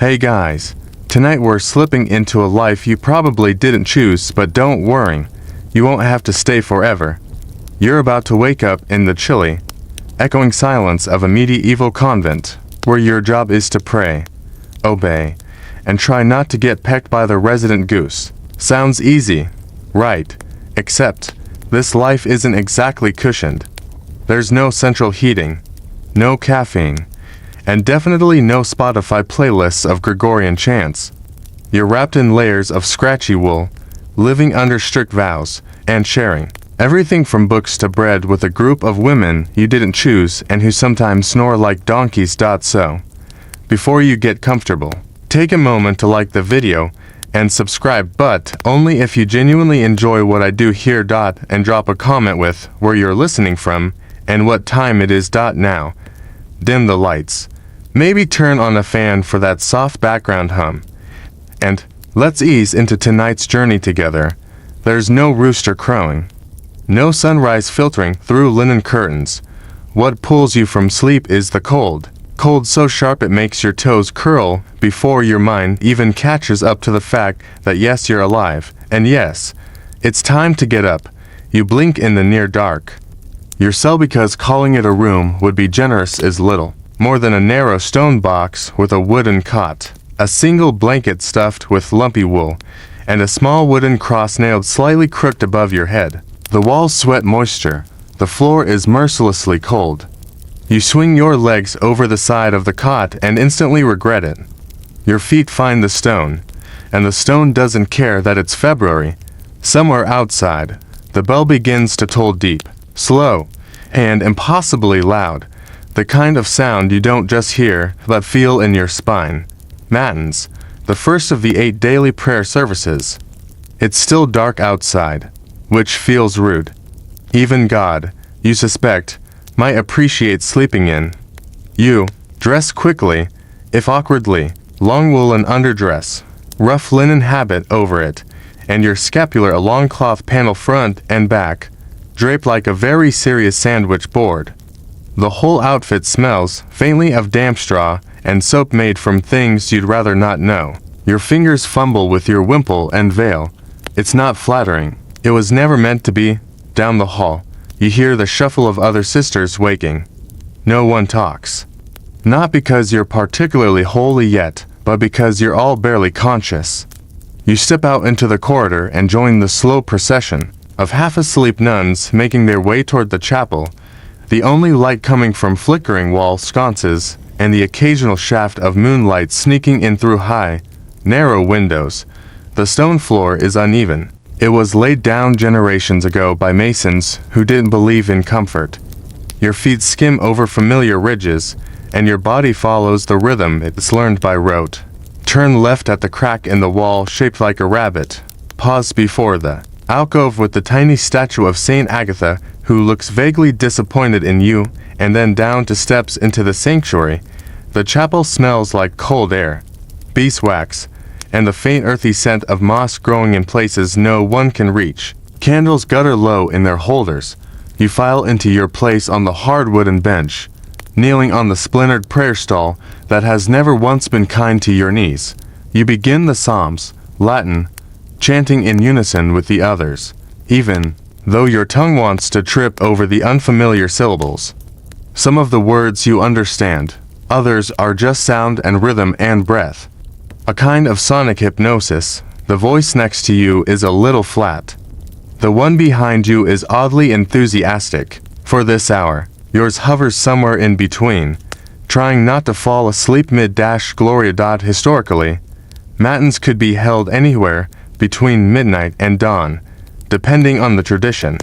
Hey guys, tonight we're slipping into a life you probably didn't choose, but don't worry, you won't have to stay forever. You're about to wake up in the chilly, echoing silence of a medieval convent, where your job is to pray, obey, and try not to get pecked by the resident goose. Sounds easy, right? Except, this life isn't exactly cushioned. There's no central heating, no caffeine, and definitely no Spotify playlists of Gregorian chants. You're wrapped in layers of scratchy wool, living under strict vows, and sharing everything from books to bread with a group of women you didn't choose and who sometimes snore like donkeys. So, before you get comfortable, take a moment to like the video and subscribe, but only if you genuinely enjoy what I do here. And drop a comment with where you're listening from and what time it is. Now, dim the lights. Maybe turn on a fan for that soft background hum. And let's ease into tonight's journey together. There's no rooster crowing, no sunrise filtering through linen curtains. What pulls you from sleep is the cold. Cold so sharp it makes your toes curl before your mind even catches up to the fact that yes, you're alive, and yes, it's time to get up. You blink in the near dark. Your cell, because calling it a room would be generous, is little more than a narrow stone box with a wooden cot, a single blanket stuffed with lumpy wool, and a small wooden cross nailed slightly crooked above your head. The walls sweat moisture. The floor is mercilessly cold. You swing your legs over the side of the cot and instantly regret it. Your feet find the stone, and the stone doesn't care that it's February. Somewhere outside, the bell begins to toll deep, slow, and impossibly loud. The kind of sound you don't just hear, but feel in your spine. Matins, the first of the 8 daily prayer services. It's still dark outside, which feels rude. Even God, you suspect, might appreciate sleeping in. You dress quickly, if awkwardly, long woolen underdress, rough linen habit over it, and your scapular a long cloth panel front and back, draped like a very serious sandwich board. The whole outfit smells faintly of damp straw and soap made from things you'd rather not know. Your fingers fumble with your wimple and veil. It's not flattering. It was never meant to be. Down the hall, you hear the shuffle of other sisters waking. No one talks. Not because you're particularly holy yet, but because you're all barely conscious. You step out into the corridor and join the slow procession of half-asleep nuns making their way toward the chapel, the only light coming from flickering wall sconces and the occasional shaft of moonlight sneaking in through high, narrow windows. The stone floor is uneven. It was laid down generations ago by masons who didn't believe in comfort. Your feet skim over familiar ridges, and your body follows the rhythm it's learned by rote. Turn left at the crack in the wall shaped like a rabbit. Pause before the alcove with the tiny statue of Saint Agatha, who looks vaguely disappointed in you, and then down to steps into the sanctuary. The chapel smells like cold air, beeswax, and the faint earthy scent of moss growing in places no one can reach. Candles gutter low in their holders. You file into your place on the hard wooden bench, kneeling on the splintered prayer stall that has never once been kind to your knees. You begin the Psalms, Latin, chanting in unison with the others, even though your tongue wants to trip over the unfamiliar syllables. Some of the words you understand, others are just sound and rhythm and breath. A kind of sonic hypnosis. The voice next to you is a little flat. The one behind you is oddly enthusiastic. For this hour, yours hovers somewhere in between, trying not to fall asleep mid-Gloria. Historically, matins could be held anywhere between midnight and dawn, depending on the tradition.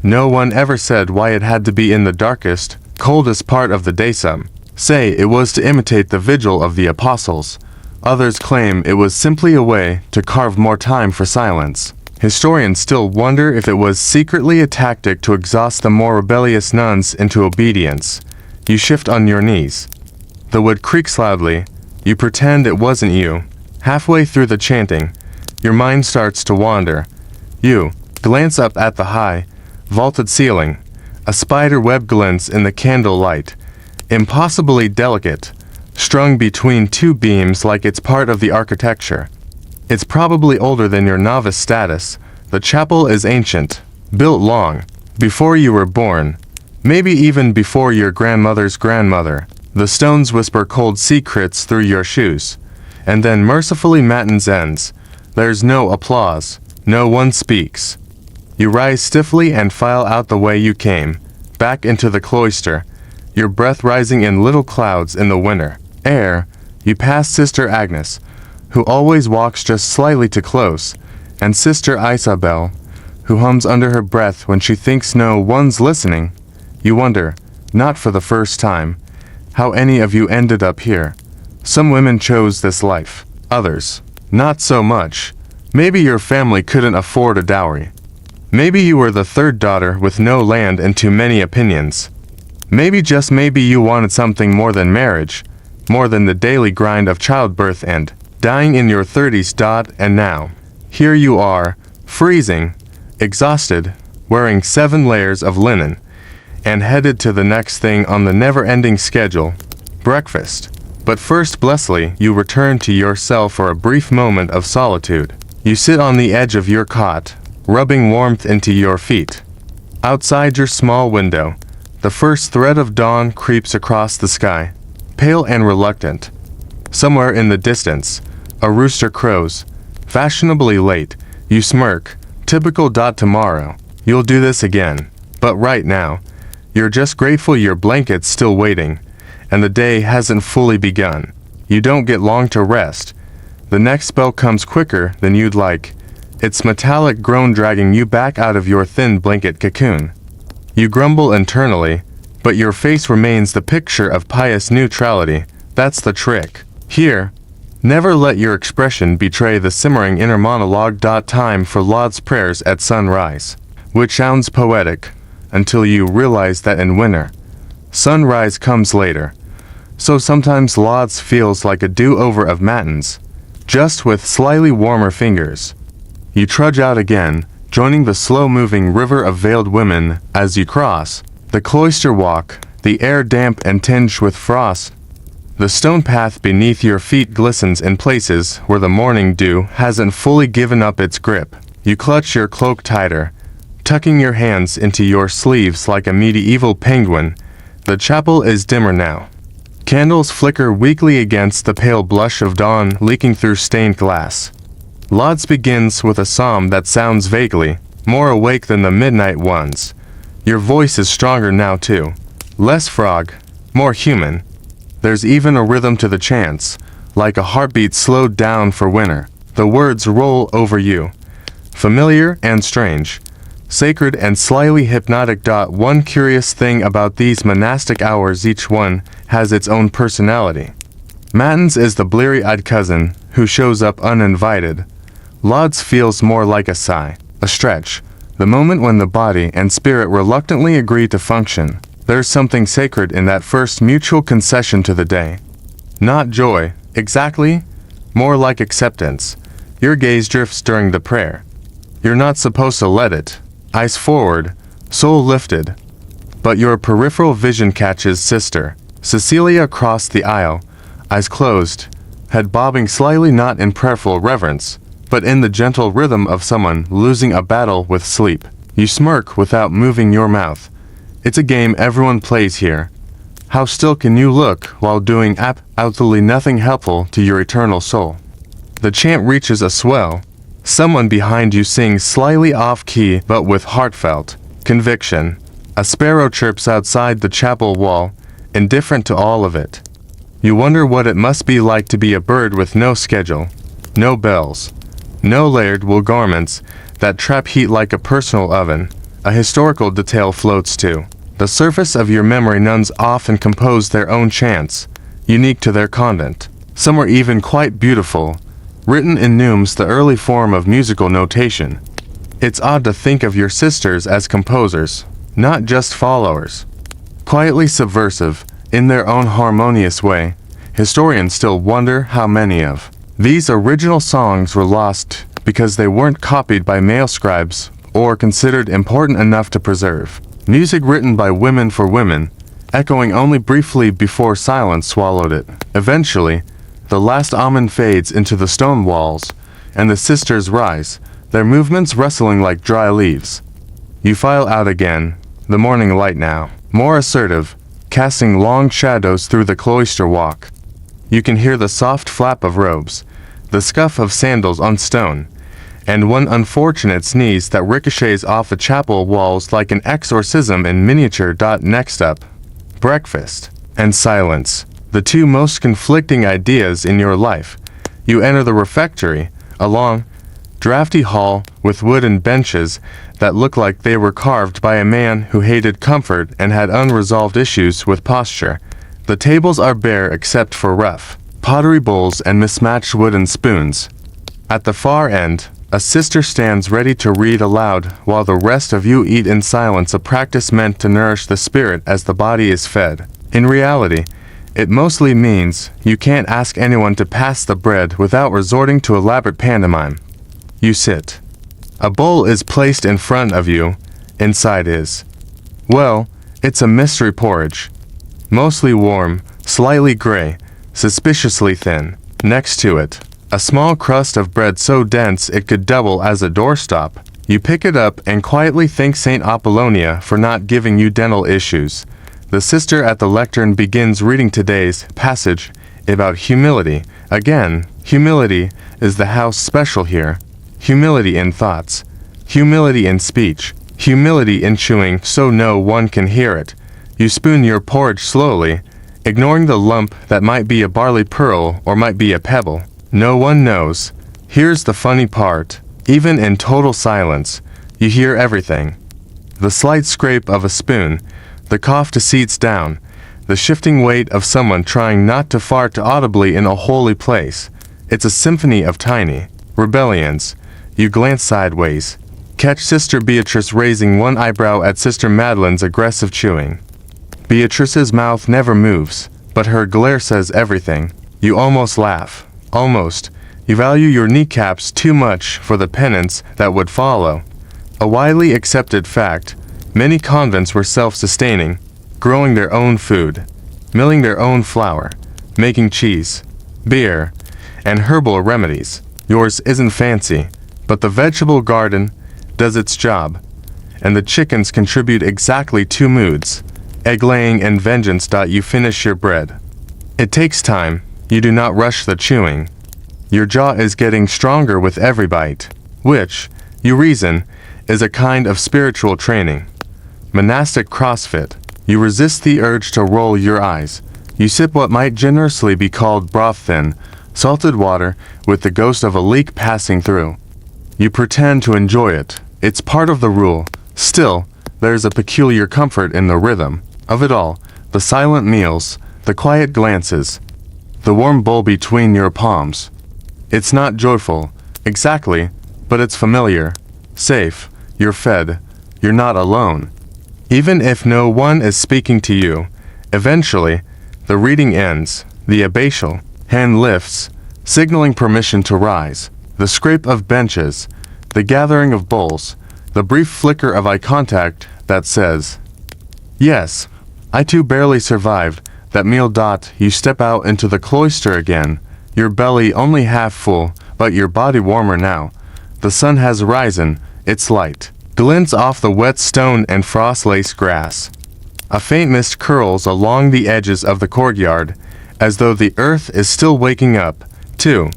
No one ever said why it had to be in the darkest, coldest part of the day. Some say it was to imitate the vigil of the apostles. Others claim it was simply a way to carve more time for silence. Historians still wonder if it was secretly a tactic to exhaust the more rebellious nuns into obedience. You shift on your knees. The wood creaks loudly. You pretend it wasn't you. Halfway through the chanting, your mind starts to wander. You glance up at the high, vaulted ceiling. A spider web glints in the candlelight. Impossibly delicate, strung between two beams like it's part of the architecture. It's probably older than your novice status. The chapel is ancient, built long before you were born, maybe even before your grandmother's grandmother. The stones whisper cold secrets through your shoes. And then mercifully matins ends. There's no applause. No one speaks. You rise stiffly and file out the way you came, back into the cloister, your breath rising in little clouds in the winter air. You pass Sister Agnes, who always walks just slightly too close, and Sister Isabel, who hums under her breath when she thinks no one's listening. You wonder, not for the first time, how any of you ended up here. Some women chose this life, others, not so much. Maybe your family couldn't afford a dowry. Maybe you were the third daughter with no land and too many opinions. Maybe, just maybe, you wanted something more than marriage, more than the daily grind of childbirth and dying in your 30s. And now, here you are, freezing, exhausted, wearing 7 layers of linen, and headed to the next thing on the never-ending schedule, breakfast. But first, blessedly, you return to your cell for a brief moment of solitude. You sit on the edge of your cot, rubbing warmth into your feet. Outside your small window, the first thread of dawn creeps across the sky, pale and reluctant. Somewhere in the distance, a rooster crows, fashionably late. You smirk, typical. Tomorrow, you'll do this again. But right now, you're just grateful your blanket's still waiting, and the day hasn't fully begun. You don't get long to rest. The next spell comes quicker than you'd like. Its metallic groan dragging you back out of your thin blanket cocoon. You grumble internally, but your face remains the picture of pious neutrality. That's the trick. Here, never let your expression betray the simmering inner monologue. Time for Laud's prayers at sunrise, which sounds poetic, until you realize that in winter, sunrise comes later. So sometimes Lauds feels like a do-over of matins, just with slightly warmer fingers. You trudge out again, joining the slow-moving river of veiled women as you cross the cloister walk, the air damp and tinged with frost. The stone path beneath your feet glistens in places where the morning dew hasn't fully given up its grip. You clutch your cloak tighter, tucking your hands into your sleeves like a medieval penguin. The chapel is dimmer now. Candles flicker weakly against the pale blush of dawn leaking through stained glass. Lauds begins with a psalm that sounds vaguely more awake than the midnight ones. Your voice is stronger now too. Less frog, more human. There's even a rhythm to the chants, like a heartbeat slowed down for winter. The words roll over you, familiar and strange, sacred and slightly hypnotic. One curious thing about these monastic hours, each one has its own personality. Matins is the bleary-eyed cousin who shows up uninvited. Lauds feels more like a sigh, a stretch, the moment when the body and spirit reluctantly agree to function. There's something sacred in that first mutual concession to the day. Not joy, exactly, more like acceptance. Your gaze drifts during the prayer. You're not supposed to let it. Eyes forward, soul lifted. But your peripheral vision catches Sister Cecilia across the aisle, eyes closed, head bobbing slightly, not in prayerful reverence, but in the gentle rhythm of someone losing a battle with sleep. You smirk without moving your mouth. It's a game everyone plays here. How still can you look while doing absolutely nothing helpful to your eternal soul? The chant reaches a swell. Someone behind you sings slightly off-key but with heartfelt conviction. A sparrow chirps outside the chapel wall, indifferent to all of it. You wonder what it must be like to be a bird with no schedule, no bells, no layered wool garments that trap heat like a personal oven. A historical detail floats too. The surface of your memory, nuns often compose their own chants, unique to their convent. Some are even quite beautiful, written in neumes, the early form of musical notation. It's odd to think of your sisters as composers, not just followers. Quietly subversive, in their own harmonious way, historians still wonder how many of these original songs were lost because they weren't copied by male scribes or considered important enough to preserve. Music written by women for women, echoing only briefly before silence swallowed it. Eventually, the last amen fades into the stone walls, and the sisters rise, their movements rustling like dry leaves. You file out again, the morning light now, more assertive, casting long shadows through the cloister walk. You can hear the soft flap of robes, the scuff of sandals on stone, and one unfortunate sneeze that ricochets off the chapel walls like an exorcism in miniature. Next up, breakfast and silence, the two most conflicting ideas in your life. You enter the refectory, a long, drafty hall with wooden benches that look like they were carved by a man who hated comfort and had unresolved issues with posture. The tables are bare except for rough pottery bowls and mismatched wooden spoons. At the far end, a sister stands ready to read aloud while the rest of you eat in silence, a practice meant to nourish the spirit as the body is fed. In reality, it mostly means you can't ask anyone to pass the bread without resorting to elaborate pantomime. You sit. A bowl is placed in front of you. Inside is, well, it's a mystery porridge. Mostly warm, slightly gray, suspiciously thin. Next to it, a small crust of bread so dense it could double as a doorstop. You pick it up and quietly thank Saint Apollonia for not giving you dental issues. The sister at the lectern begins reading today's passage about humility. Again, humility is the house special here. Humility in thoughts, humility in speech, humility in chewing so no one can hear it. You spoon your porridge slowly, ignoring the lump that might be a barley pearl or might be a pebble. No one knows. Here's the funny part. Even in total silence, you hear everything. The slight scrape of a spoon, the cough to seats down, the shifting weight of someone trying not to fart audibly in a holy place. It's a symphony of tiny rebellions. You glance sideways, catch Sister Beatrice raising one eyebrow at Sister Madeline's aggressive chewing. Beatrice's mouth never moves, but her glare says everything. You almost laugh. Almost. You value your kneecaps too much for the penance that would follow. A widely accepted fact, many convents were self-sustaining, growing their own food, milling their own flour, making cheese, beer, and herbal remedies. Yours isn't fancy, but the vegetable garden does its job, and the chickens contribute exactly 2 moods, egg-laying and vengeance. You finish your bread. It takes time. You do not rush the chewing. Your jaw is getting stronger with every bite, which, you reason, is a kind of spiritual training. Monastic CrossFit. You resist the urge to roll your eyes. You sip what might generously be called broth-thin, salted water with the ghost of a leak passing through. You pretend to enjoy it. It's part of the rule. Still, there's a peculiar comfort in the rhythm of it all. The silent meals, the quiet glances, the warm bowl between your palms. It's not joyful, exactly, but it's familiar. Safe. You're fed. You're not alone. Even if no one is speaking to you, eventually, the reading ends. The abbatial hand lifts, signaling permission to rise. The scrape of benches, the gathering of bowls, the brief flicker of eye contact that says, yes, I too barely survived that meal. You step out into the cloister again, your belly only half full, but your body warmer now. The sun has risen, its light glints off the wet stone and frost-laced grass. A faint mist curls along the edges of the courtyard, as though the earth is still waking up, too.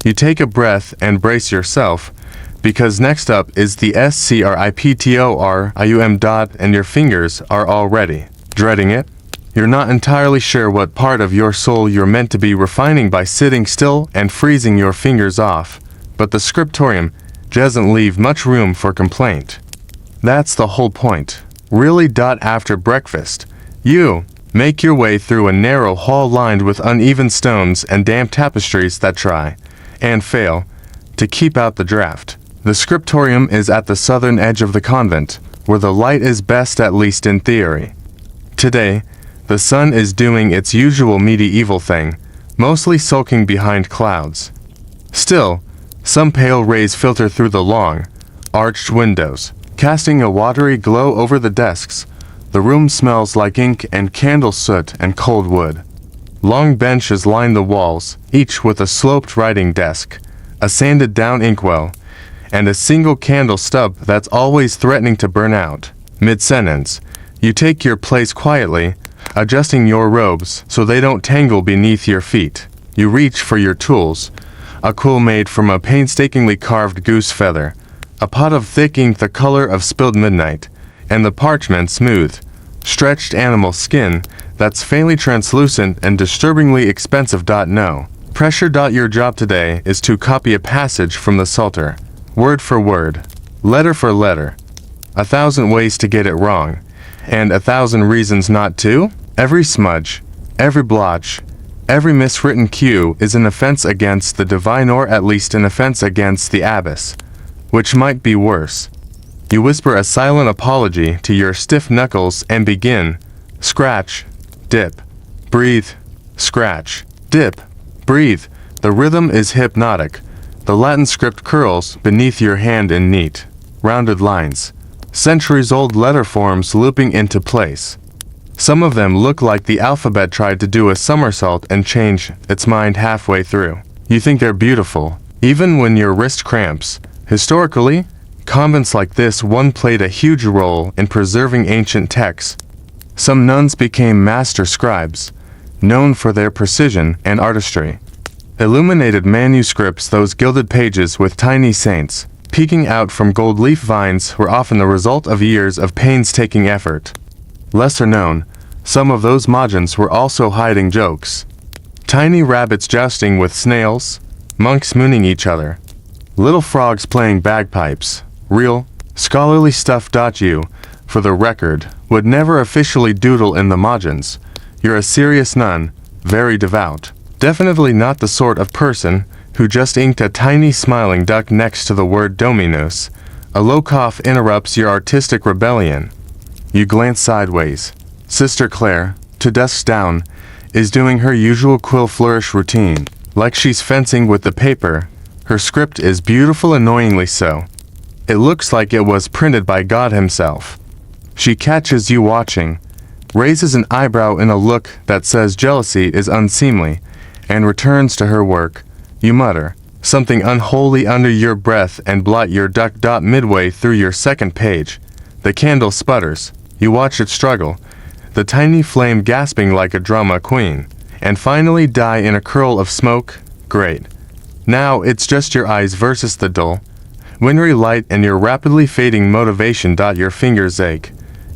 You take a breath and brace yourself, because next up is the scriptorium. And your fingers are already dreading it. You're not entirely sure what part of your soul you're meant to be refining by sitting still and freezing your fingers off, but the scriptorium doesn't leave much room for complaint. That's the whole point. Really. After breakfast, you make your way through a narrow hall lined with uneven stones and damp tapestries that try, and fail, to keep out the draft. The scriptorium is at the southern edge of the convent, where the light is best, at least in theory. Today, the sun is doing its usual medieval thing, mostly sulking behind clouds. Still, some pale rays filter through the long, arched windows, casting a watery glow over the desks, The room smells like ink and candle soot and cold wood. Long benches line the walls, each with a sloped writing desk, a sanded-down inkwell, and a single candle stub that's always threatening to burn out. Mid-sentence, you take your place quietly, adjusting your robes so they don't tangle beneath your feet. You reach for your tools, a quill made from a painstakingly carved goose feather, a pot of thick ink the color of spilled midnight, and the parchment smooth, stretched animal skin that's faintly translucent and disturbingly expensive. No. Pressure. Your job today is to copy a passage from the Psalter, word for word, letter for letter. 1,000 ways to get it wrong, and 1,000 reasons not to? Every smudge, every blotch, every miswritten cue is an offense against the divine, or at least an offense against the abyss, which might be worse. You whisper a silent apology to your stiff knuckles and begin. Scratch, dip, breathe, scratch, dip, breathe. The rhythm is hypnotic. The Latin script curls beneath your hand in neat, rounded lines. Centuries-old letter forms looping into place. Some of them look like the alphabet tried to do a somersault and change its mind halfway through. You think they're beautiful, even when your wrist cramps. Historically, convents like this one played a huge role in preserving ancient texts. Some nuns became master scribes, known for their precision and artistry. Illuminated manuscripts, those gilded pages with tiny saints peeking out from gold leaf vines, were often the result of years of painstaking effort. Lesser known, some of those margins were also hiding jokes. Tiny rabbits jousting with snails, monks mooning each other, little frogs playing bagpipes. Real, scholarly stuff. You, for the record, would never officially doodle in the margins. You're a serious nun, very devout. Definitely not the sort of person who just inked a tiny smiling duck next to the word Dominus. A low cough interrupts your artistic rebellion. You glance sideways. Sister Claire, 2 desks down, is doing her usual quill flourish routine. Like she's fencing with the paper, her script is beautiful, annoyingly so. It looks like it was printed by God himself. She catches you watching, raises an eyebrow in a look that says jealousy is unseemly, and returns to her work. You mutter something unholy under your breath and blot your duck. Midway through your second page, the candle sputters. You watch it struggle, the tiny flame gasping like a drama queen, and finally die in a curl of smoke. Great. Now it's just your eyes versus the dull, wintry light and your rapidly fading motivation. Your fingers ache.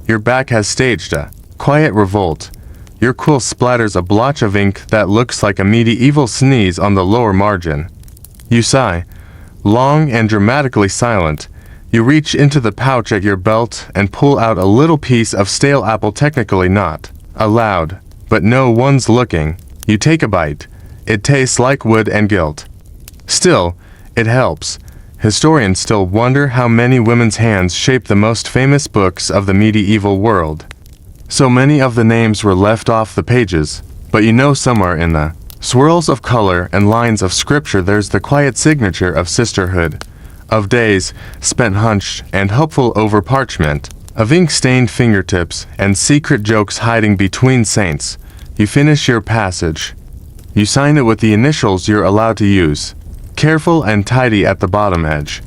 Your back has staged a quiet revolt. Your quill splatters a blotch of ink that looks like a medieval sneeze on the lower margin. You sigh, long and dramatically silent. You reach into the pouch at your belt and pull out a little piece of stale apple, technically not allowed, but no one's looking. You take a bite. It tastes like wood and guilt. Still, it helps. Historians still wonder how many women's hands shaped the most famous books of the medieval world. So many of the names were left off the pages, but you know somewhere in the swirls of color and lines of scripture there's the quiet signature of sisterhood, of days spent hunched and hopeful over parchment, of ink-stained fingertips and secret jokes hiding between saints. You finish your passage. You sign it with the initials you're allowed to use, careful and tidy at the bottom edge.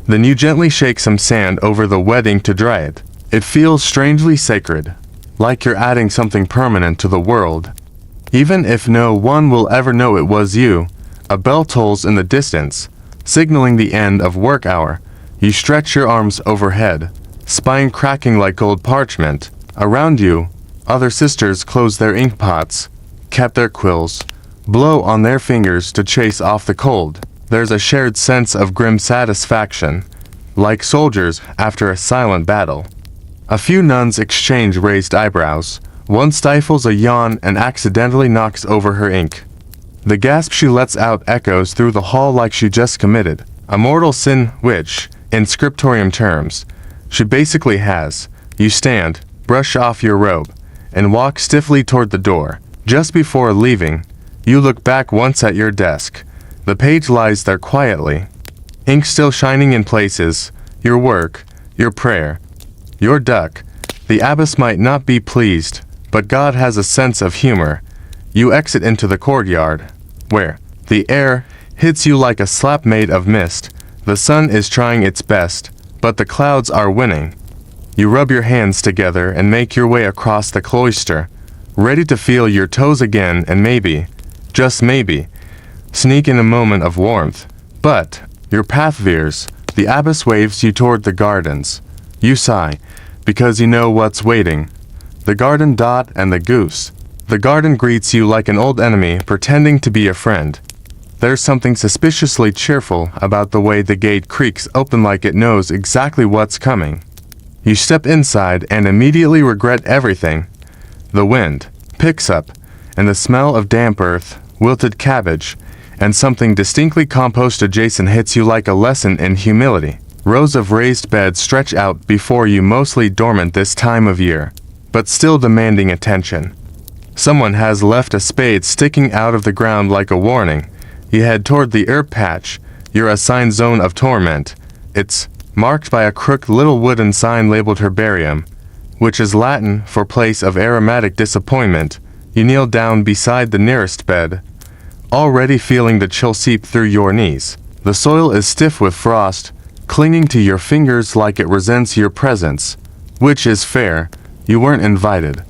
Then you gently shake some sand over the wet ink to dry it. It feels strangely sacred, like you're adding something permanent to the world. Even if no one will ever know it was you, a bell tolls in the distance, signaling the end of work hour. You stretch your arms overhead, spine cracking like gold parchment. Around you, other sisters close their ink pots, cap their quills, blow on their fingers to chase off the cold. There's a shared sense of grim satisfaction, like soldiers after a silent battle. A few nuns exchange raised eyebrows. One stifles a yawn and accidentally knocks over her ink. The gasp she lets out echoes through the hall like she just committed a mortal sin, which, in scriptorium terms, she basically has. You stand, brush off your robe, and walk stiffly toward the door. Just before leaving, you look back once at your desk. The page lies there quietly, ink still shining in places, your work, your prayer, your duck, The abbess might not be pleased, but God has a sense of humor. You exit into the courtyard, where the air hits you like a slap made of mist. The sun is trying its best, but the clouds are winning. You rub your hands together and make your way across the cloister, ready to feel your toes again and maybe, just maybe, sneak in a moment of warmth. But your path veers. The abbess waves you toward the gardens. You sigh, because you know what's waiting. The garden dot and the goose. The garden greets you like an old enemy pretending to be a friend. There's something suspiciously cheerful about the way the gate creaks open like it knows exactly what's coming. You step inside and immediately regret everything. The wind picks up, and the smell of damp earth, wilted cabbage, and something distinctly compost adjacent hits you like a lesson in humility. Rows of raised beds stretch out before you, mostly dormant this time of year, but still demanding attention. Someone has left a spade sticking out of the ground like a warning. You head toward the herb patch, your assigned zone of torment. It's marked by a crooked little wooden sign labeled herbarium, which is Latin for place of aromatic disappointment. You kneel down beside the nearest bed, already feeling the chill seep through your knees. The soil is stiff with frost, clinging to your fingers like it resents your presence, which is fair. You weren't invited.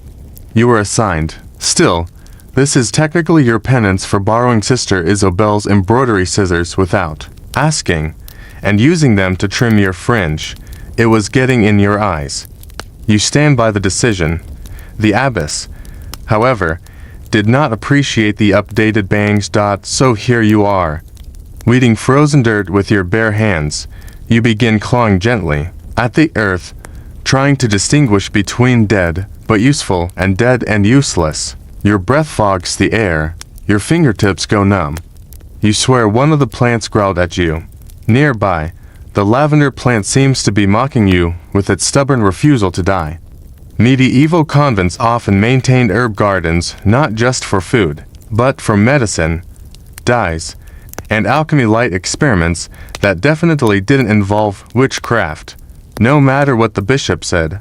You were assigned. Still, this is technically your penance for borrowing Sister Isobel's embroidery scissors without asking, and using them to trim your fringe. It was getting in your eyes. You stand by the decision. The abbess, however, did not appreciate the updated bangs. So here you are, weeding frozen dirt with your bare hands. You begin clawing gently at the earth, trying to distinguish between dead but useful and dead and useless. Your breath fogs the air. Your fingertips go numb. You swear one of the plants growled at you. Nearby, the lavender plant seems to be mocking you with its stubborn refusal to die. Medieval convents often maintained herb gardens not just for food, but for medicine, dyes, and alchemy-light experiments that definitely didn't involve witchcraft. No matter what the bishop said,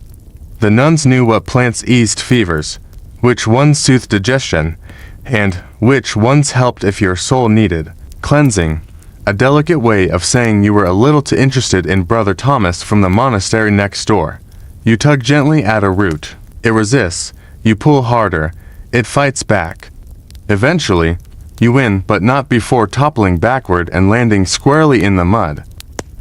the nuns knew what plants eased fevers, which ones soothed digestion, and which ones helped if your soul needed cleansing. A delicate way of saying you were a little too interested in Brother Thomas from the monastery next door. You tug gently at a root. It resists. You pull harder. It fights back. Eventually, you win, but not before toppling backward and landing squarely in the mud.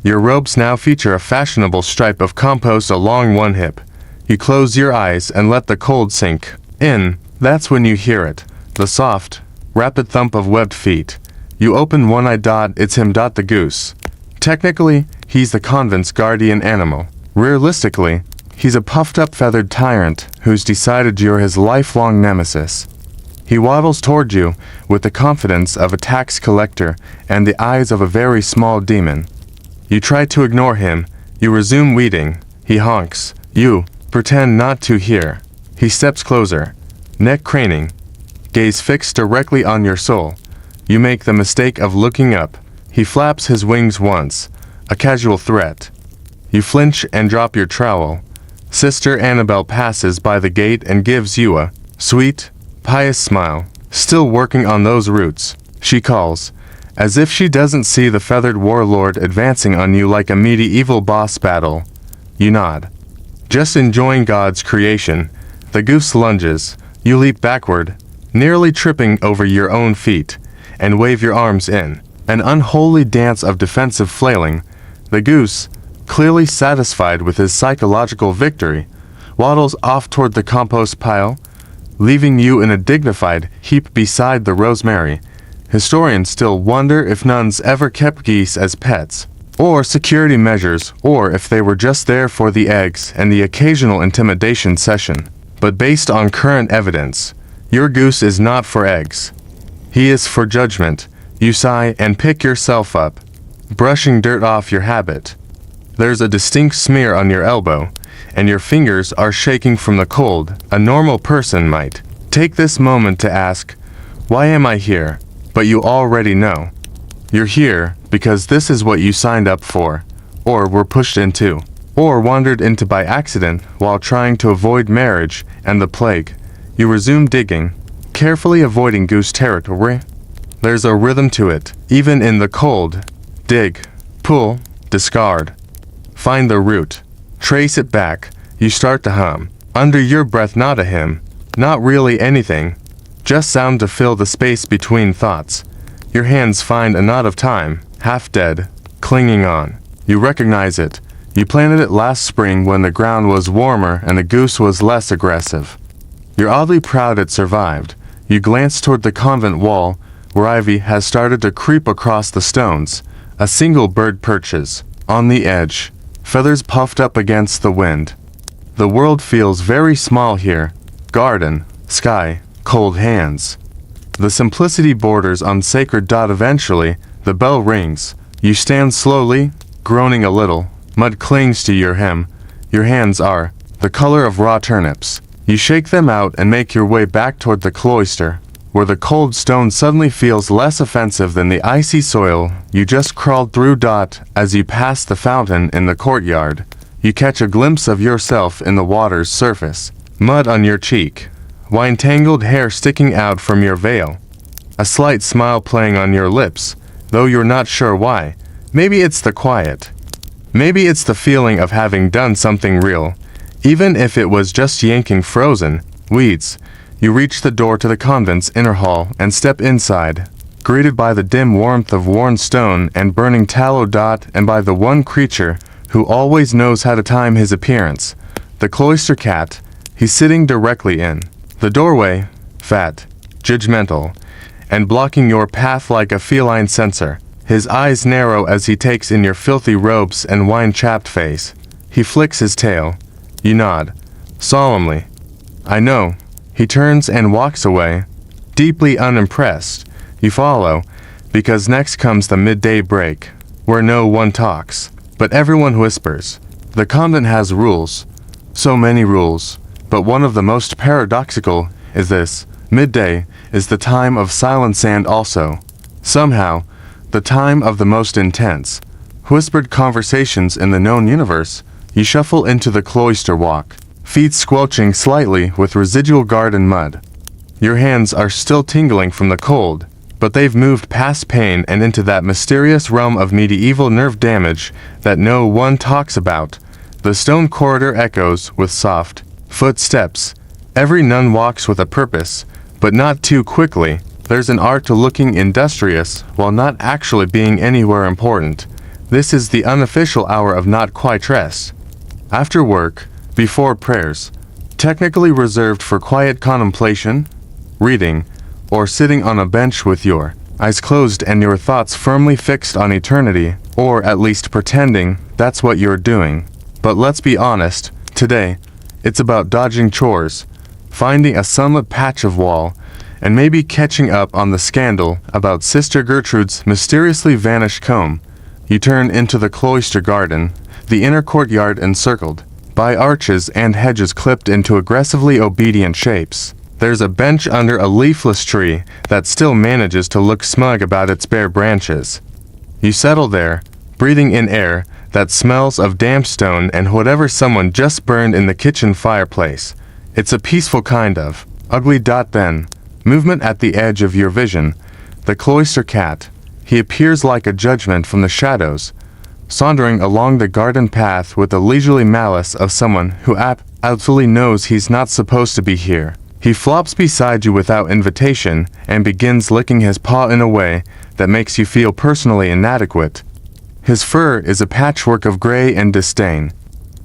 Your robes now feature a fashionable stripe of compost along one hip. You close your eyes and let the cold sink in. That's when you hear it. The soft, rapid thump of webbed feet. You open one eye. It's him. The goose. Technically, he's the convent's guardian animal. Realistically, he's a puffed-up feathered tyrant who's decided you're his lifelong nemesis. He waddles toward you with the confidence of a tax collector and the eyes of a very small demon. You try to ignore him. You resume weeding. He honks. You pretend not to hear. He steps closer, neck craning, gaze fixed directly on your soul. You make the mistake of looking up. He flaps his wings once, a casual threat. You flinch and drop your trowel. Sister Annabel passes by the gate and gives you a sweet, pious smile. Still working on those roots, she calls, as if she doesn't see the feathered warlord advancing on you like a medieval boss battle. You nod. Just enjoying God's creation. The goose lunges. You leap backward, nearly tripping over your own feet, and wave your arms in an unholy dance of defensive flailing. The goose, clearly satisfied with his psychological victory, waddles off toward the compost pile, leaving you in a dignified heap beside the rosemary. Historians still wonder if nuns ever kept geese as pets, or security measures, or if they were just there for the eggs and the occasional intimidation session. But based on current evidence, your goose is not for eggs. He is for judgment. You sigh and pick yourself up, brushing dirt off your habit. There's a distinct smear on your elbow, and your fingers are shaking from the cold. A normal person might take this moment to ask, "Why am I here?" But you already know. You're here because this is what you signed up for, or were pushed into, or wandered into by accident while trying to avoid marriage and the plague. You resume digging, carefully avoiding goose territory. There's a rhythm to it, even in the cold. Dig, pull, discard. Find the root. Trace it back. You start to hum. Under your breath, not a hymn. Not really anything. Just sound to fill the space between thoughts. Your hands find a knot of time, half dead, clinging on. You recognize it. You planted it last spring when the ground was warmer and the goose was less aggressive. You're oddly proud it survived. You glance toward the convent wall, where ivy has started to creep across the stones. A single bird perches on the edge, feathers puffed up against the wind. The world feels very small here. Garden, sky, cold hands. The simplicity borders on sacred. Eventually, the bell rings. You stand slowly, groaning a little. Mud clings to your hem. Your hands are the color of raw turnips. You shake them out and make your way back toward the cloister, where the cold stone suddenly feels less offensive than the icy soil you just crawled through. As you pass the fountain in the courtyard, you catch a glimpse of yourself in the water's surface. Mud on your cheek, wine-tangled hair sticking out from your veil. A slight smile playing on your lips, though you're not sure why. Maybe it's the quiet. Maybe it's the feeling of having done something real, even if it was just yanking frozen weeds. You reach the door to the convent's inner hall and step inside, greeted by the dim warmth of worn stone and burning tallow. And by the one creature who always knows how to time his appearance, the cloister cat. He's sitting directly in the doorway, fat, judgmental, and blocking your path like a feline censor. His eyes narrow as he takes in your filthy robes and wine-chapped face. He flicks his tail. You nod, solemnly. I know. He turns and walks away, deeply unimpressed. You follow, because next comes the midday break, where no one talks, but everyone whispers. The convent has rules, so many rules, but one of the most paradoxical is this: midday is the time of silence and also, somehow, the time of the most intense, whispered conversations in the known universe. You shuffle into the cloister walk, feet squelching slightly with residual garden mud. Your hands are still tingling from the cold, but they've moved past pain and into that mysterious realm of medieval nerve damage that no one talks about. The stone corridor echoes with soft footsteps. Every nun walks with a purpose, but not too quickly. There's an art to looking industrious while not actually being anywhere important. This is the unofficial hour of not quite rest. After work, before prayers, technically reserved for quiet contemplation, reading, or sitting on a bench with your eyes closed and your thoughts firmly fixed on eternity, or at least pretending that's what you're doing. But let's be honest, today, it's about dodging chores, finding a sunlit patch of wall, and maybe catching up on the scandal about Sister Gertrude's mysteriously vanished comb. You turn into the cloister garden, the inner courtyard encircled by arches and hedges clipped into aggressively obedient shapes. There's a bench under a leafless tree that still manages to look smug about its bare branches. You settle there, breathing in air that smells of damp stone and whatever someone just burned in the kitchen fireplace. It's a peaceful kind of ugly. Then, movement at the edge of your vision. The cloister cat. He appears like a judgment from the shadows, sauntering along the garden path with the leisurely malice of someone who absolutely knows he's not supposed to be here. He flops beside you without invitation and begins licking his paw in a way that makes you feel personally inadequate. His fur is a patchwork of gray and disdain.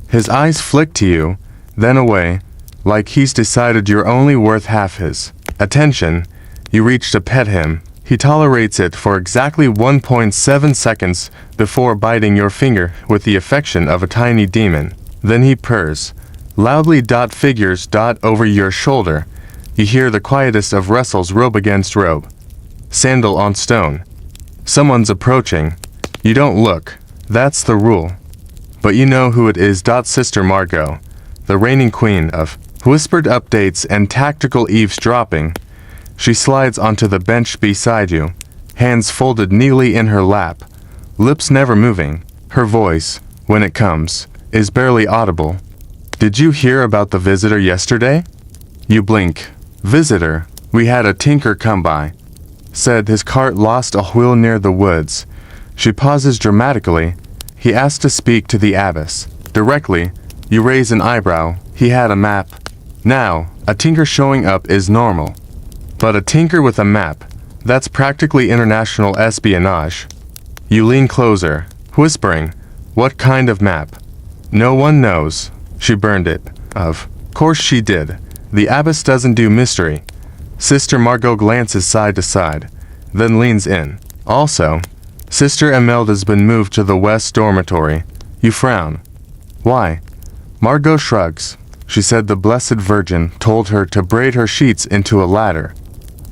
His eyes flick to you, then away, like he's decided you're only worth half his attention. You reach to pet him. He tolerates it for exactly 1.7 seconds before biting your finger with the affection of a tiny demon. Then he purrs loudly. Figures over your shoulder. You hear the quietest of wrestles, robe against robe, sandal on stone. Someone's approaching. You don't look. That's the rule. But you know who it is. Sister Margot, the reigning queen of whispered updates and tactical eavesdropping. She slides onto the bench beside you, hands folded neatly in her lap, lips never moving. Her voice, when it comes, is barely audible. Did you hear about the visitor yesterday? You blink. Visitor, we had a tinker come by. Said his cart lost a wheel near the woods. She pauses dramatically. He asked to speak to the abbess. Directly, you raise an eyebrow. He had a map. Now, a tinker showing up is normal. But a tinker with a map, that's practically international espionage. You lean closer, whispering, what kind of map? No one knows. She burned it. Of course she did. The abbess doesn't do mystery. Sister Margot glances side to side, then leans in. Also, Sister Imelda's been moved to the west dormitory. You frown. Why? Margot shrugs. She said the Blessed Virgin told her to braid her sheets into a ladder.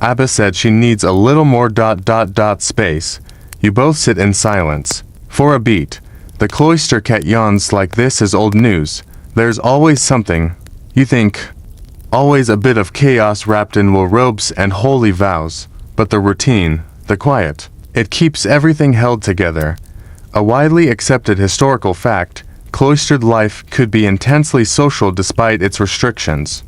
Abba said she needs a little more ... space. You both sit in silence. For a beat, the cloister cat yawns like this is old news. There's always something. You think. Always a bit of chaos wrapped in wool robes and holy vows. But the routine, the quiet, it keeps everything held together. A widely accepted historical fact, cloistered life could be intensely social despite its restrictions.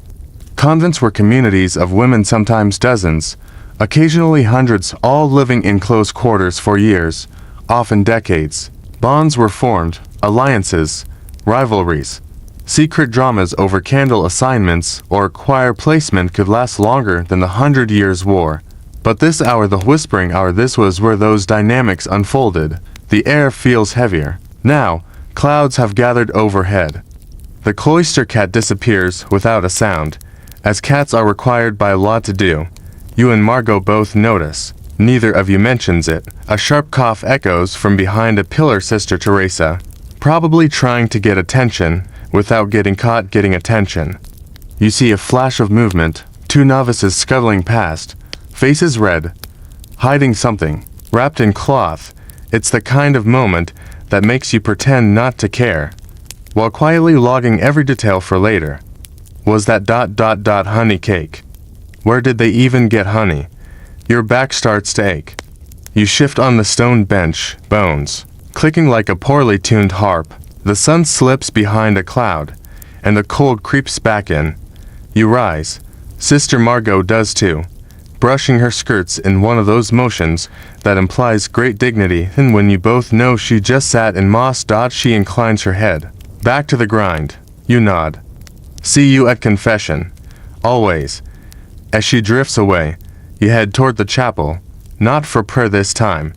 Convents were communities of women, sometimes dozens, occasionally hundreds, all living in close quarters for years, often decades. Bonds were formed, alliances, rivalries. Secret dramas over candle assignments or choir placement could last longer than the 100 Years' War. But this hour, the whispering hour, this was where those dynamics unfolded. The air feels heavier. Now, clouds have gathered overhead. The cloister cat disappears without a sound, as cats are required by law to do. You and Margot both notice. Neither of you mentions it. A sharp cough echoes from behind a pillar. Sister Teresa, probably trying to get attention without getting caught getting attention. You see a flash of movement, two novices scuttling past, faces red, hiding something, wrapped in cloth. It's the kind of moment that makes you pretend not to care, while quietly logging every detail for later. Was that ... honey cake? Where did they even get honey? Your back starts to ache. You shift on the stone bench, bones clicking like a poorly tuned harp. The sun slips behind a cloud, and the cold creeps back in. You rise. Sister Margot does too, brushing her skirts in one of those motions that implies great dignity, and when you both know she just sat in moss. She inclines her head. Back to the grind. You nod. See you at confession. Always. As she drifts away, you head toward the chapel, not for prayer this time,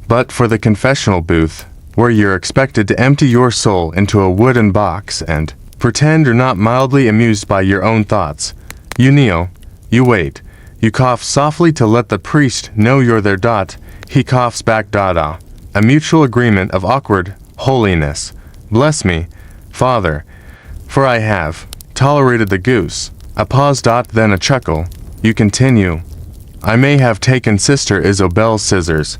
but for the confessional booth, where you're expected to empty your soul into a wooden box and pretend you're not mildly amused by your own thoughts. You kneel. You wait. You cough softly to let the priest know you're there. He coughs back. A mutual agreement of awkward holiness. Bless me, Father, for I have tolerated the goose. A pause. Then a chuckle. You continue. I may have taken Sister Isabel's scissors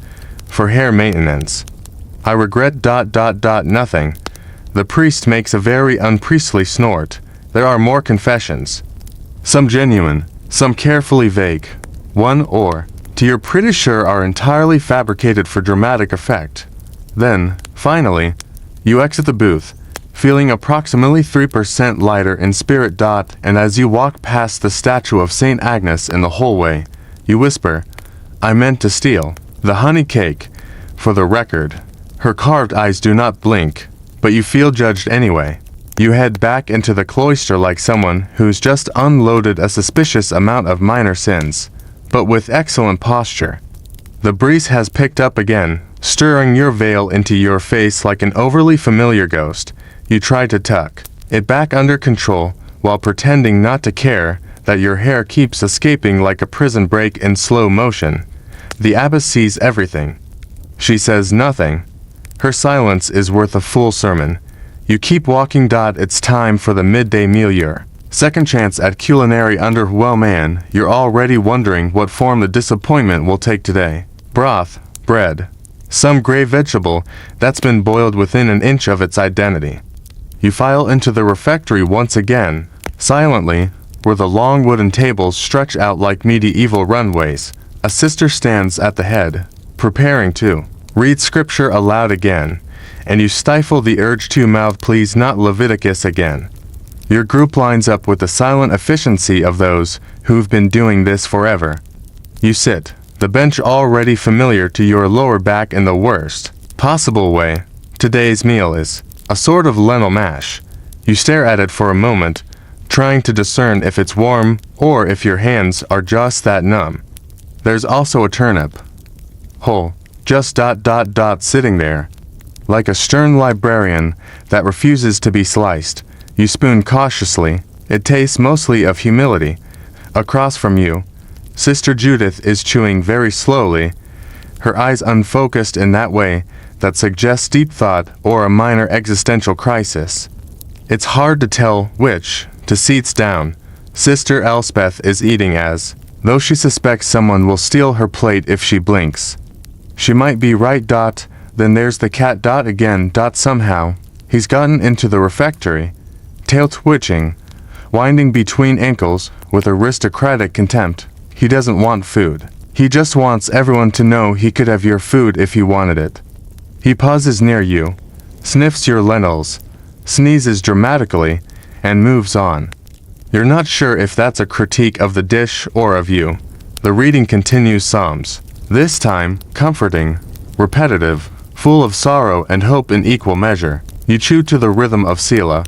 for hair maintenance. I regret ... nothing. The priest makes a very unpriestly snort. There are more confessions. Some genuine, some carefully vague. One or two you're pretty sure are entirely fabricated for dramatic effect. Then, finally, you exit the booth, feeling approximately 3% lighter in spirit. And as you walk past the statue of St. Agnes in the hallway, you whisper, I meant to steal the honey cake. For the record, her carved eyes do not blink, but you feel judged anyway. You head back into the cloister like someone who's just unloaded a suspicious amount of minor sins, but with excellent posture. The breeze has picked up again, stirring your veil into your face like an overly familiar ghost. You try to tuck it back under control while pretending not to care that your hair keeps escaping like a prison break in slow motion. The abbess sees everything. She says nothing. Her silence is worth a full sermon. You keep walking. It's time for the midday meal. Your second chance at culinary underwhelm. You're already wondering what form the disappointment will take today. Broth, bread, some gray vegetable that's been boiled within an inch of its identity. You file into the refectory once again, silently, where the long wooden tables stretch out like medieval runways. A sister stands at the head, preparing to read scripture aloud again, and you stifle the urge to mouth "Please not Leviticus again." Your group lines up with the silent efficiency of those who've been doing this forever. You sit, the bench already familiar to your lower back in the worst possible way. Today's meal is a sort of lentil mash. You stare at it for a moment, trying to discern if it's warm or if your hands are just that numb. There's also a turnip, whole, just sitting there, like a stern librarian that refuses to be sliced. You spoon cautiously. It tastes mostly of humility. Across from you, Sister Judith is chewing very slowly, her eyes unfocused in that way that suggests deep thought or a minor existential crisis. It's hard to tell which to seats down. Sister Elspeth is eating as though she suspects someone will steal her plate if she blinks. She might be right. Then there's the cat. Again. Somehow, he's gotten into the refectory, tail twitching, winding between ankles with aristocratic contempt. He doesn't want food. He just wants everyone to know he could have your food if he wanted it. He pauses near you, sniffs your lentils, sneezes dramatically, and moves on. You're not sure if that's a critique of the dish or of you. The reading continues, Psalms. This time, comforting, repetitive, full of sorrow and hope in equal measure. You chew to the rhythm of Selah.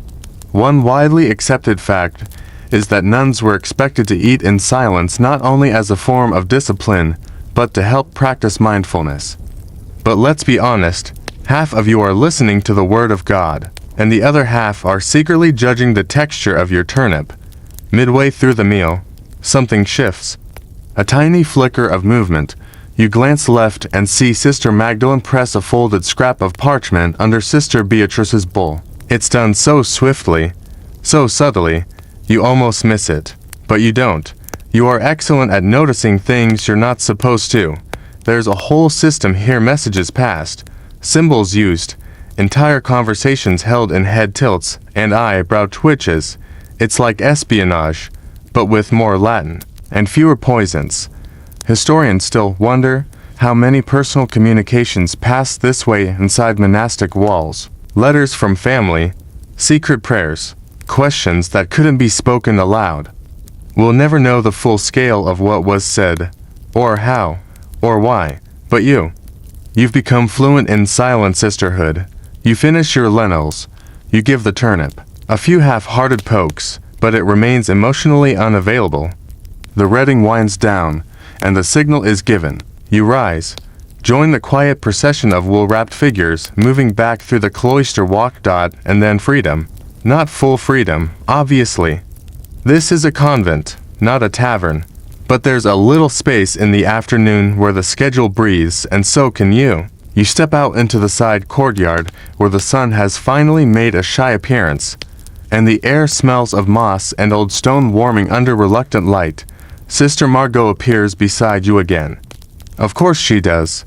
One widely accepted fact is that nuns were expected to eat in silence not only as a form of discipline, but to help practice mindfulness. But let's be honest, half of you are listening to the Word of God, and the other half are secretly judging the texture of your turnip. Midway through the meal, something shifts. A tiny flicker of movement. You glance left and see Sister Magdalene press a folded scrap of parchment under Sister Beatrice's bowl. It's done so swiftly, so subtly, you almost miss it. But you don't. You are excellent at noticing things you're not supposed to. There's a whole system here: messages passed, symbols used, entire conversations held in head tilts and eyebrow twitches. It's like espionage, but with more Latin and fewer poisons. Historians still wonder how many personal communications pass this way inside monastic walls. Letters from family, secret prayers, questions that couldn't be spoken aloud. We'll never know the full scale of what was said, or how, or why, but you've become fluent in silent sisterhood. You finish your lentils, you give the turnip a few half-hearted pokes, but it remains emotionally unavailable. The reading winds down, and the signal is given. You rise, join the quiet procession of wool-wrapped figures moving back through the cloister walk. And then freedom. Not full freedom, obviously. This is a convent, not a tavern. But there's a little space in the afternoon where the schedule breathes, and so can you. You step out into the side courtyard where the sun has finally made a shy appearance, and the air smells of moss and old stone warming under reluctant light. Sister Margot appears beside you again. Of course she does.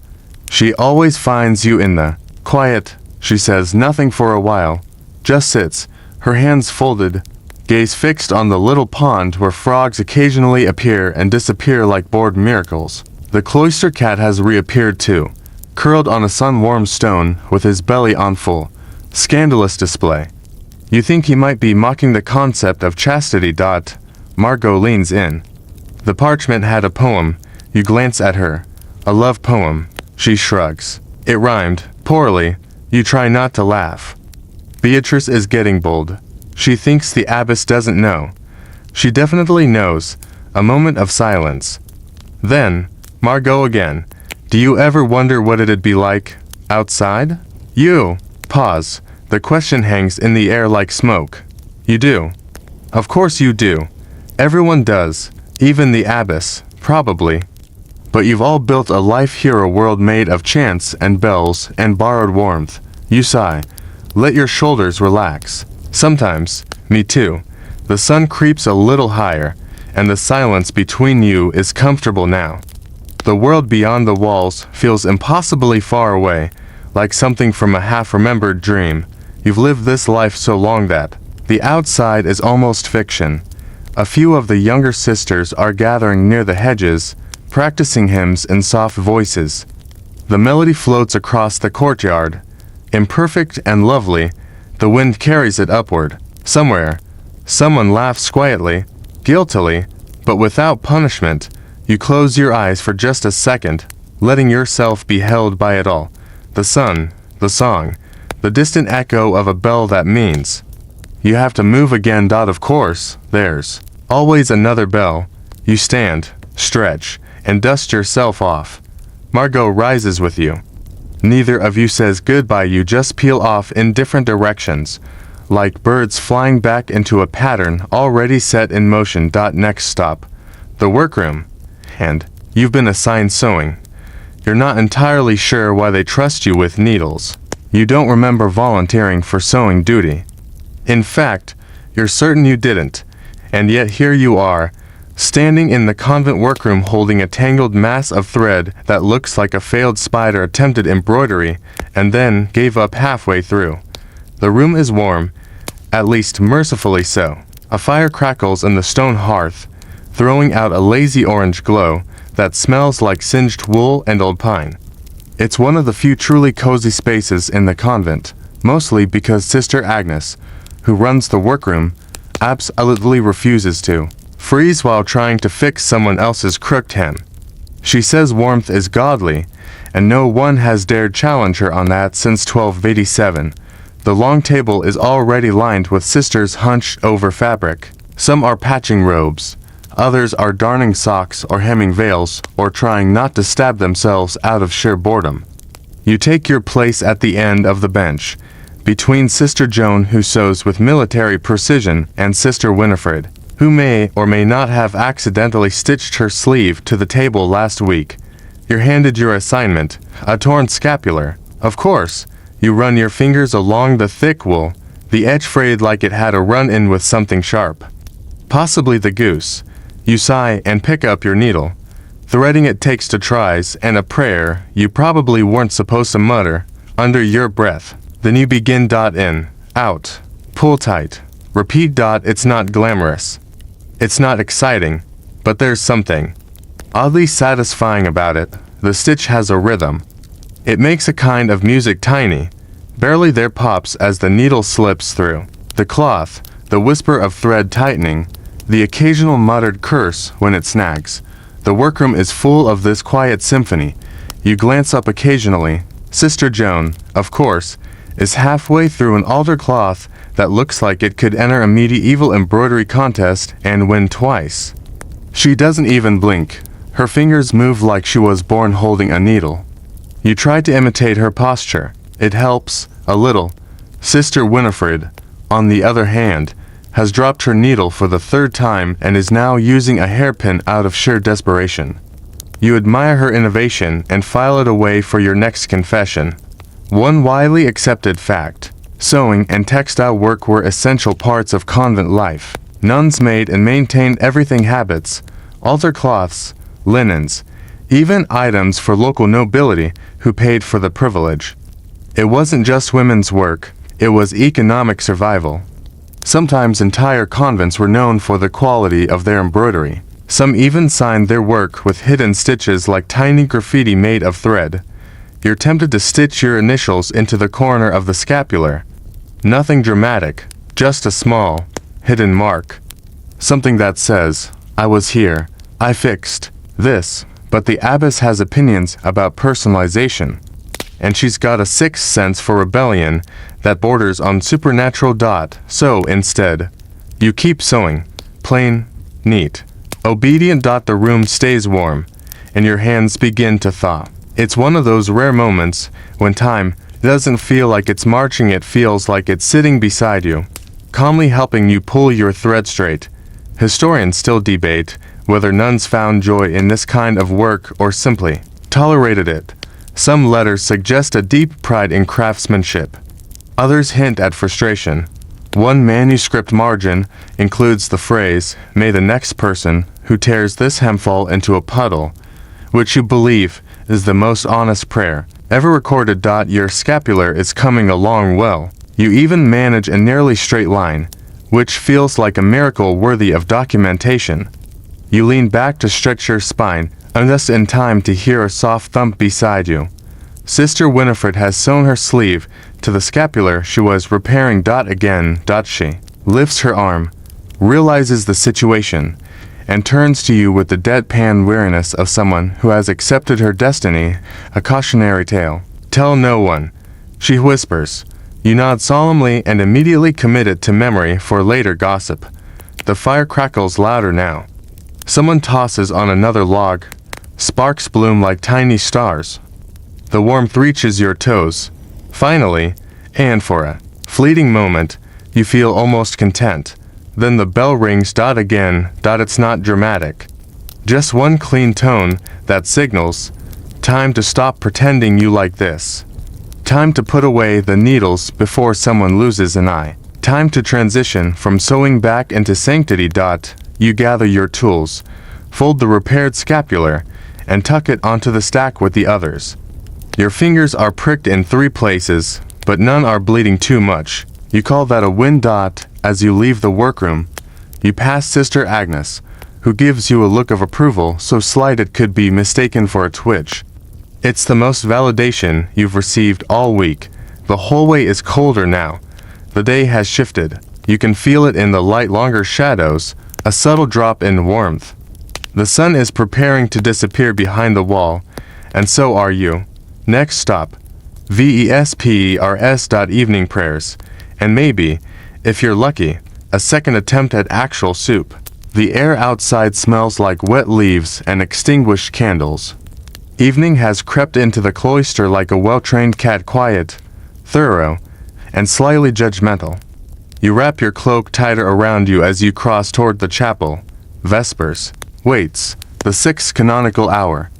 She always finds you in the quiet. She says nothing for a while, just sits, her hands folded, gaze fixed on the little pond where frogs occasionally appear and disappear like bored miracles. The cloister cat has reappeared too, curled on a sun-warmed stone with his belly on full, scandalous display. You think he might be mocking the concept of chastity. Margot leans in. The parchment had a poem. You glance at her. A love poem. She shrugs. It rhymed, poorly. You try not to laugh. Beatrice is getting bold. She thinks the abbess doesn't know. She definitely knows. A moment of silence. Then, Margot again. Do you ever wonder what it'd be like outside? You pause. The question hangs in the air like smoke. You do. Of course you do. Everyone does. Even the abbess, probably. But you've all built a life here, a world made of chants and bells and borrowed warmth. You sigh. Let your shoulders relax. Sometimes, me too. The sun creeps a little higher, and the silence between you is comfortable now. The world beyond the walls feels impossibly far away, like something from a half-remembered dream. You've lived this life so long that the outside is almost fiction. A few of the younger sisters are gathering near the hedges, practicing hymns in soft voices. The melody floats across the courtyard. Imperfect and lovely, the wind carries it upward. Somewhere, someone laughs quietly, guiltily, but without punishment. You close your eyes for just a second, letting yourself be held by it all. The sun, the song, the distant echo of a bell that means you have to move again. Of course, there's always another bell. You stand, stretch, and dust yourself off. Margot rises with you. Neither of you says goodbye. You just peel off in different directions, like birds flying back into a pattern already set in motion. Next stop, the workroom. And you've been assigned sewing. You're not entirely sure why they trust you with needles. You don't remember volunteering for sewing duty. In fact, you're certain you didn't. And yet here you are, standing in the convent workroom holding a tangled mass of thread that looks like a failed spider attempted embroidery and then gave up halfway through. The room is warm, at least mercifully so. A fire crackles in the stone hearth, throwing out a lazy orange glow that smells like singed wool and old pine. It's one of the few truly cozy spaces in the convent, mostly because Sister Agnes, who runs the workroom, absolutely refuses to freeze while trying to fix someone else's crooked hem. She says warmth is godly, and no one has dared challenge her on that since 1287. The long table is already lined with sisters hunched over fabric. Some are patching robes. Others are darning socks or hemming veils or trying not to stab themselves out of sheer boredom. You take your place at the end of the bench, between Sister Joan, who sews with military precision, and Sister Winifred, who may or may not have accidentally stitched her sleeve to the table last week. You're handed your assignment, a torn scapular. Of course, you run your fingers along the thick wool, the edge frayed like it had a run-in with something sharp. Possibly the goose. You sigh and pick up your needle. Threading it takes 2 tries and a prayer you probably weren't supposed to mutter under your breath. Then you begin. In, out, pull tight, repeat. It's not glamorous. It's not exciting, but there's something oddly satisfying about it. The stitch has a rhythm. It makes a kind of music, tiny, barely there, pops as the needle slips through the cloth, the whisper of thread tightening, the occasional muttered curse when it snags. The workroom is full of this quiet symphony. You glance up occasionally. Sister Joan, of course, is halfway through an altar cloth that looks like it could enter a medieval embroidery contest and win twice. She doesn't even blink. Her fingers move like she was born holding a needle. You try to imitate her posture. It helps, a little. Sister Winifred, on the other hand, has dropped her needle for the 3rd time and is now using a hairpin out of sheer desperation. You admire her innovation and file it away for your next confession. One widely accepted fact: sewing and textile work were essential parts of convent life. Nuns made and maintained everything: habits, altar cloths, linens, even items for local nobility who paid for the privilege. It wasn't just women's work, it was economic survival. Sometimes entire convents were known for the quality of their embroidery. Some even signed their work with hidden stitches like tiny graffiti made of thread. You're tempted to stitch your initials into the corner of the scapular. Nothing dramatic, just a small, hidden mark. Something that says, I was here, I fixed this. But the abbess has opinions about personalization. And she's got a 6th sense for rebellion that borders on supernatural. So instead, you keep sewing. Plain, neat, obedient. The room stays warm, and your hands begin to thaw. It's one of those rare moments when time doesn't feel like it's marching, it feels like it's sitting beside you, calmly helping you pull your thread straight. Historians still debate whether nuns found joy in this kind of work or simply tolerated it. Some letters suggest a deep pride in craftsmanship. Others hint at frustration. One manuscript margin includes the phrase, "May the next person who tears this hem fall into a puddle," which you believe is the most honest prayer ever recorded. Your scapular is coming along well. You even manage a nearly straight line, which feels like a miracle worthy of documentation. You lean back to stretch your spine, and just in time to hear a soft thump beside you. Sister Winifred has sewn her sleeve to the scapular she was repairing. Again. She lifts her arm, realizes the situation, and turns to you with the deadpan weariness of someone who has accepted her destiny, a cautionary tale. Tell no one, she whispers. You nod solemnly and immediately commit it to memory for later gossip. The fire crackles louder now. Someone tosses on another log. Sparks bloom like tiny stars. The warmth reaches your toes. Finally, and for a fleeting moment, you feel almost content. Then the bell rings. Again. It's not dramatic. Just one clean tone that signals, time to stop pretending you like this. Time to put away the needles before someone loses an eye. Time to transition from sewing back into sanctity. You gather your tools, fold the repaired scapular, and tuck it onto the stack with the others. Your fingers are pricked in 3 places, but none are bleeding too much. You call that a win. As you leave the workroom, you pass Sister Agnes, who gives you a look of approval so slight it could be mistaken for a twitch. It's the most validation you've received all week. The hallway is colder now. The day has shifted. You can feel it in the light longer shadows, a subtle drop in warmth. The sun is preparing to disappear behind the wall, and so are you. Next stop, VESPERS. Evening prayers, and maybe, if you're lucky, a second attempt at actual soup. The air outside smells like wet leaves and extinguished candles. Evening has crept into the cloister like a well-trained cat, quiet, thorough, and slightly judgmental. You wrap your cloak tighter around you as you cross toward the chapel. Vespers waits, the 6th canonical hour.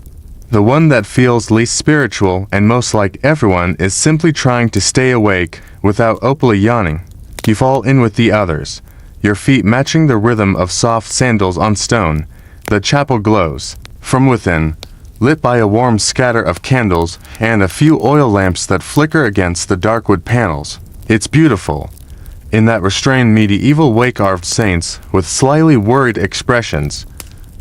The one that feels least spiritual and most like everyone is simply trying to stay awake without openly yawning. You fall in with the others, your feet matching the rhythm of soft sandals on stone. The chapel glows from within, lit by a warm scatter of candles and a few oil lamps that flicker against the dark wood panels. It's beautiful. In that restrained medieval wake-carved saints with slightly worried expressions,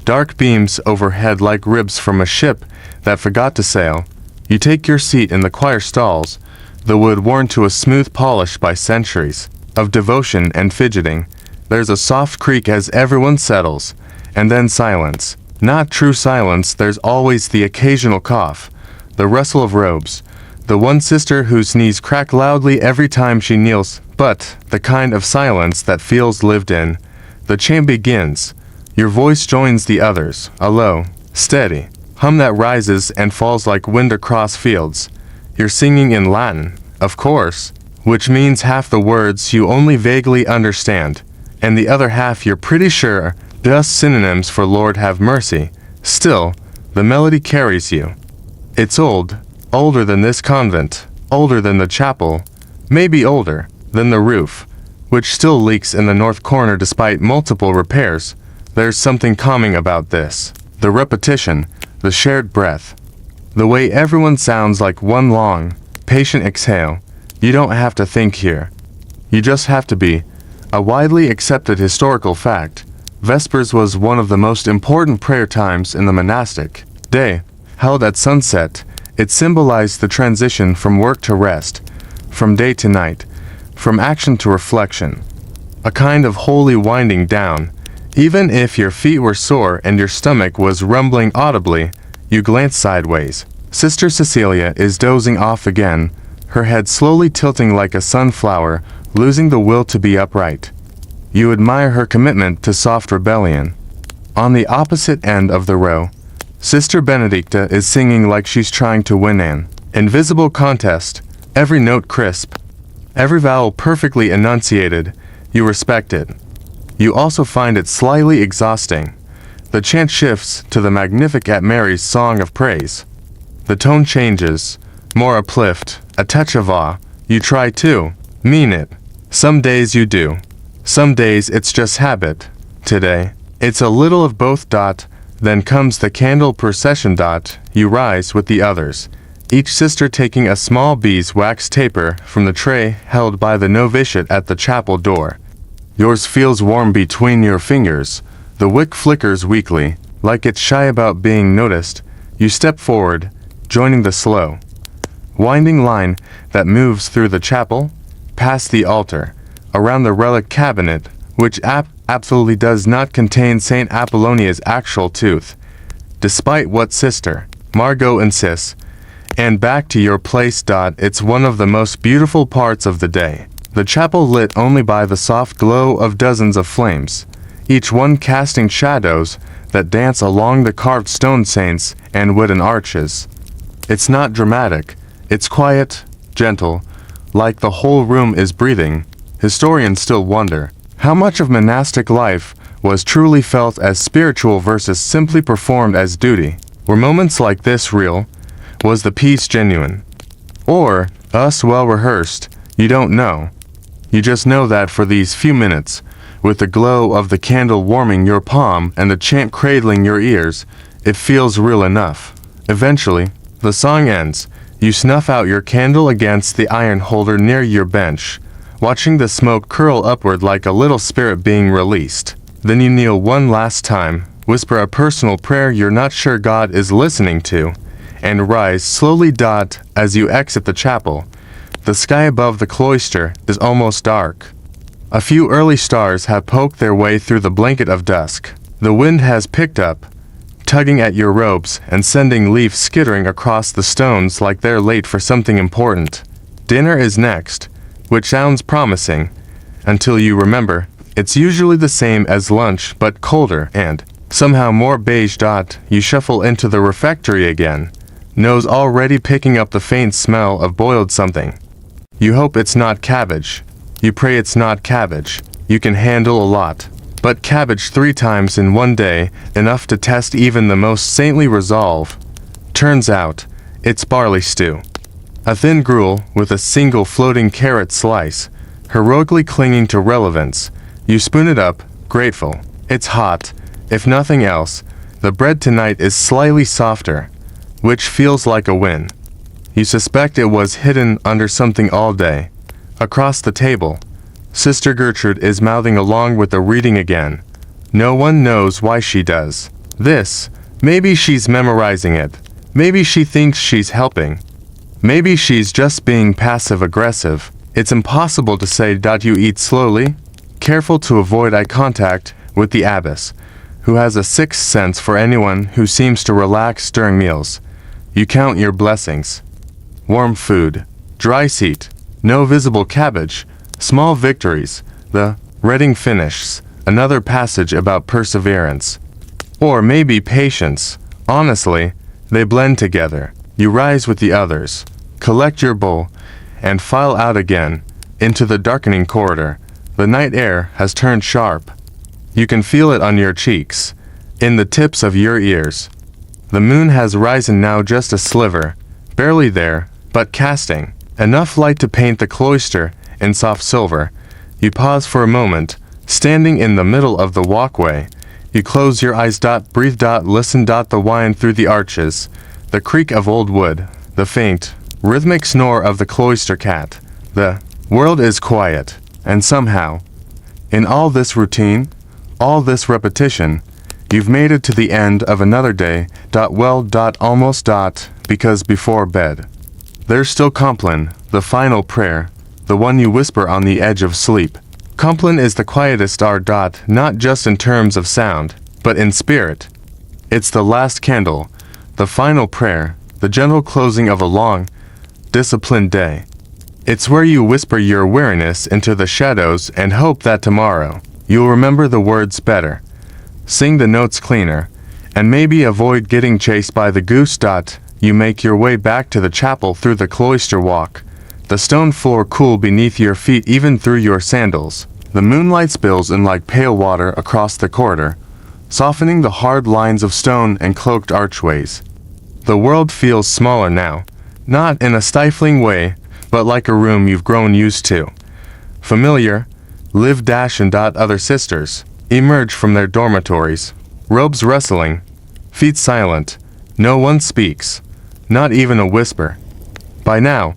dark beams overhead like ribs from a ship that forgot to sail. You take your seat in the choir stalls, the wood worn to a smooth polish by centuries of devotion and fidgeting. There's a soft creak as everyone settles, and then silence. Not true silence. There's always the occasional cough, the rustle of robes, the one sister whose knees crack loudly every time she kneels, but the kind of silence that feels lived in. The chant begins. Your voice joins the others, a low, steady hum that rises and falls like wind across fields. You're singing in Latin, of course, which means half the words you only vaguely understand, and the other half you're pretty sure just synonyms for Lord have mercy. Still, the melody carries you. It's old, older than this convent, older than the chapel, maybe older than the roof, which still leaks in the north corner despite multiple repairs. There's something calming about this. The repetition, the shared breath, the way everyone sounds like one long, patient exhale. You don't have to think here. You just have to be. A widely accepted historical fact, Vespers was one of the most important prayer times in the monastic day. Held at sunset, it symbolized the transition from work to rest, from day to night, from action to reflection. A kind of holy winding down. Even if your feet were sore and your stomach was rumbling audibly, you glance sideways. Sister Cecilia is dozing off again, her head slowly tilting like a sunflower, losing the will to be upright. You admire her commitment to soft rebellion. On the opposite end of the row, Sister Benedicta is singing like she's trying to win an invisible contest, every note crisp, every vowel perfectly enunciated. You respect it. You also find it slightly exhausting. The chant shifts to the Magnificat Mary's song of praise. The tone changes, more uplift, a touch of awe. You try to mean it. Some days you do. Some days it's just habit. Today, it's a little of both. Then comes the candle procession. You rise with the others, each sister taking a small beeswax taper from the tray held by the novitiate at the chapel door. Yours feels warm between your fingers. The wick flickers weakly, like it's shy about being noticed. You step forward, joining the slow, winding line that moves through the chapel, past the altar, around the relic cabinet, which absolutely does not contain St. Apollonia's actual tooth, despite what Sister Margot insists, and back to your place. It's one of the most beautiful parts of the day. The chapel lit only by the soft glow of dozens of flames, each one casting shadows that dance along the carved stone saints and wooden arches. It's not dramatic, it's quiet, gentle, like the whole room is breathing. Historians still wonder how much of monastic life was truly felt as spiritual versus simply performed as duty. Were moments like this real? Was the peace genuine? Or, us well rehearsed? You don't know. You just know that for these few minutes, with the glow of the candle warming your palm and the chant cradling your ears, it feels real enough. Eventually, the song ends. You snuff out your candle against the iron holder near your bench, watching the smoke curl upward like a little spirit being released. Then you kneel one last time, whisper a personal prayer you're not sure God is listening to, and rise slowly. As you exit the chapel, the sky above the cloister is almost dark. A few early stars have poked their way through the blanket of dusk. The wind has picked up, tugging at your robes and sending leaves skittering across the stones like they're late for something important. Dinner is next, which sounds promising, until you remember it's usually the same as lunch but colder and somehow more beige. You shuffle into the refectory again, nose already picking up the faint smell of boiled something. You hope it's not cabbage. You pray it's not cabbage. You can handle a lot. But cabbage 3 times in one day, enough to test even the most saintly resolve. Turns out, it's barley stew. A thin gruel with a single floating carrot slice, heroically clinging to relevance. You spoon it up, grateful. It's hot. If nothing else, the bread tonight is slightly softer, which feels like a win. You suspect it was hidden under something all day. Across the table, Sister Gertrude is mouthing along with the reading again. No one knows why she does this. Maybe she's memorizing it. Maybe she thinks she's helping. Maybe she's just being passive-aggressive. It's impossible to say. You eat slowly, careful to avoid eye contact with the abbess, who has a sixth sense for anyone who seems to relax during meals. You count your blessings. Warm food, dry seat, no visible cabbage, small victories, the reading finishes, another passage about perseverance. Or maybe patience. Honestly, they blend together. You rise with the others, collect your bowl, and file out again, into the darkening corridor. The night air has turned sharp. You can feel it on your cheeks, in the tips of your ears. The moon has risen now, just a sliver, barely there, but casting enough light to paint the cloister in soft silver. You pause for a moment, standing in the middle of the walkway. You close your eyes. Breathe. Listen. The wind through the arches, the creak of old wood, the faint, rhythmic snore of the cloister cat. The world is quiet, and somehow, in all this routine, all this repetition, you've made it to the end of another day. Almost. Because before bed, there's still Compline, the final prayer, the one you whisper on the edge of sleep. Compline is the quietest not just in terms of sound, but in spirit. It's the last candle, the final prayer, the gentle closing of a long, disciplined day. It's where you whisper your weariness into the shadows and hope that tomorrow you'll remember the words better, sing the notes cleaner, and maybe avoid getting chased by the goose. You make your way back to the chapel through the cloister walk, the stone floor cool beneath your feet even through your sandals. The moonlight spills in like pale water across the corridor, softening the hard lines of stone and cloaked archways. The world feels smaller now, not in a stifling way, but like a room you've grown used to. Familiar, Liv and other sisters emerge from their dormitories, robes rustling, feet silent. No one speaks, not even a whisper. By now,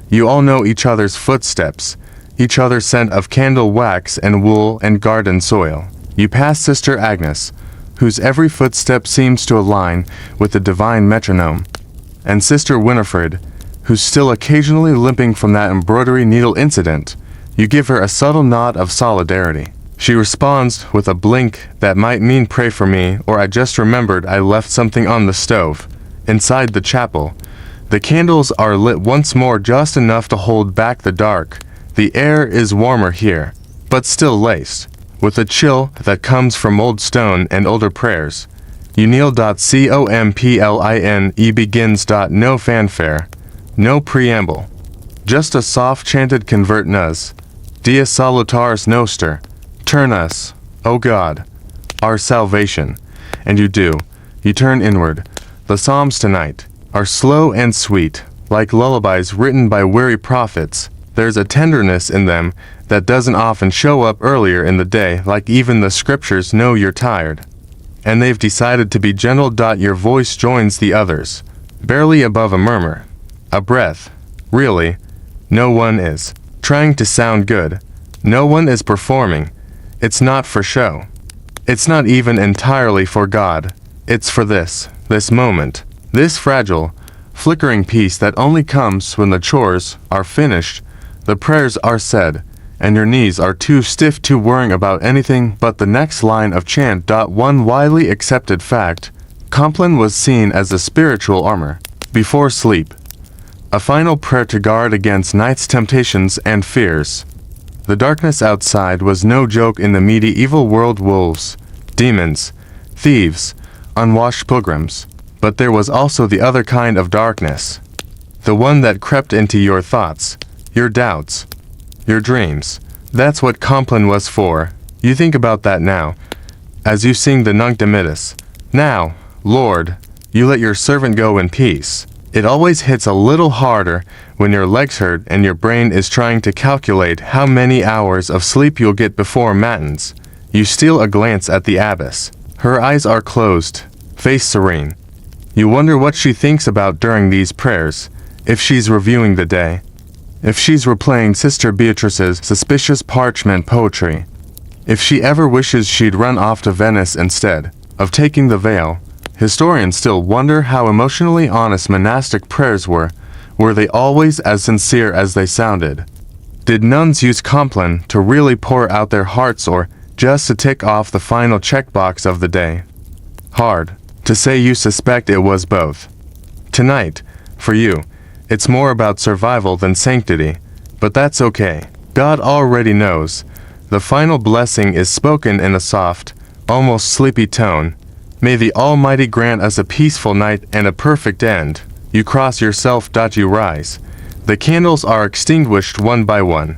you all know each other's footsteps, each other's scent of candle wax and wool and garden soil. You pass Sister Agnes, whose every footstep seems to align with the divine metronome, and Sister Winifred, who's still occasionally limping from that embroidery needle incident. You give her a subtle nod of solidarity. She responds with a blink that might mean pray for me, or I just remembered I left something on the stove. Inside the chapel, the candles are lit once more, just enough to hold back the dark. The air is warmer here, but still laced with a chill that comes from old stone and older prayers. You kneel. Compline begins. No fanfare, no preamble, just a soft chanted convert nus. Dia salutaris noster. Turn us, O God, our salvation. And you do. You turn inward. The Psalms tonight are slow and sweet, like lullabies written by weary prophets. There's a tenderness in them that doesn't often show up earlier in the day, like even the scriptures know you're tired, and they've decided to be gentle. Your voice joins the others, barely above a murmur, a breath. Really, no one is trying to sound good. No one is performing. It's not for show. It's not even entirely for God. It's for this moment, this fragile, flickering peace that only comes when the chores are finished, the prayers are said, and your knees are too stiff to worrying about anything but the next line of chant. One widely accepted fact: Compline was seen as a spiritual armor before sleep, a final prayer to guard against night's temptations and fears. The darkness outside was no joke in the medieval world: wolves, demons, thieves, unwashed pilgrims. But there was also the other kind of darkness, the one that crept into your thoughts, your doubts, your dreams. That's what Compline was for. You think about that now, as you sing the Nunc Dimittis. Now, Lord, you let your servant go in peace. It always hits a little harder when your legs hurt and your brain is trying to calculate how many hours of sleep you'll get before matins. You steal a glance at the abbess. Her eyes are closed, face serene. You wonder what she thinks about during these prayers, if she's reviewing the day, if she's replaying Sister Beatrice's suspicious parchment poetry, if she ever wishes she'd run off to Venice instead of taking the veil. Historians still wonder how emotionally honest monastic prayers were. Were they always as sincere as they sounded? Did nuns use Compline to really pour out their hearts, or just to tick off the final checkbox of the day? Hard to say. You suspect it was both. Tonight, for you, it's more about survival than sanctity, but that's okay. God already knows. The final blessing is spoken in a soft, almost sleepy tone. May the Almighty grant us a peaceful night and a perfect end. You cross yourself. You rise. The candles are extinguished one by one,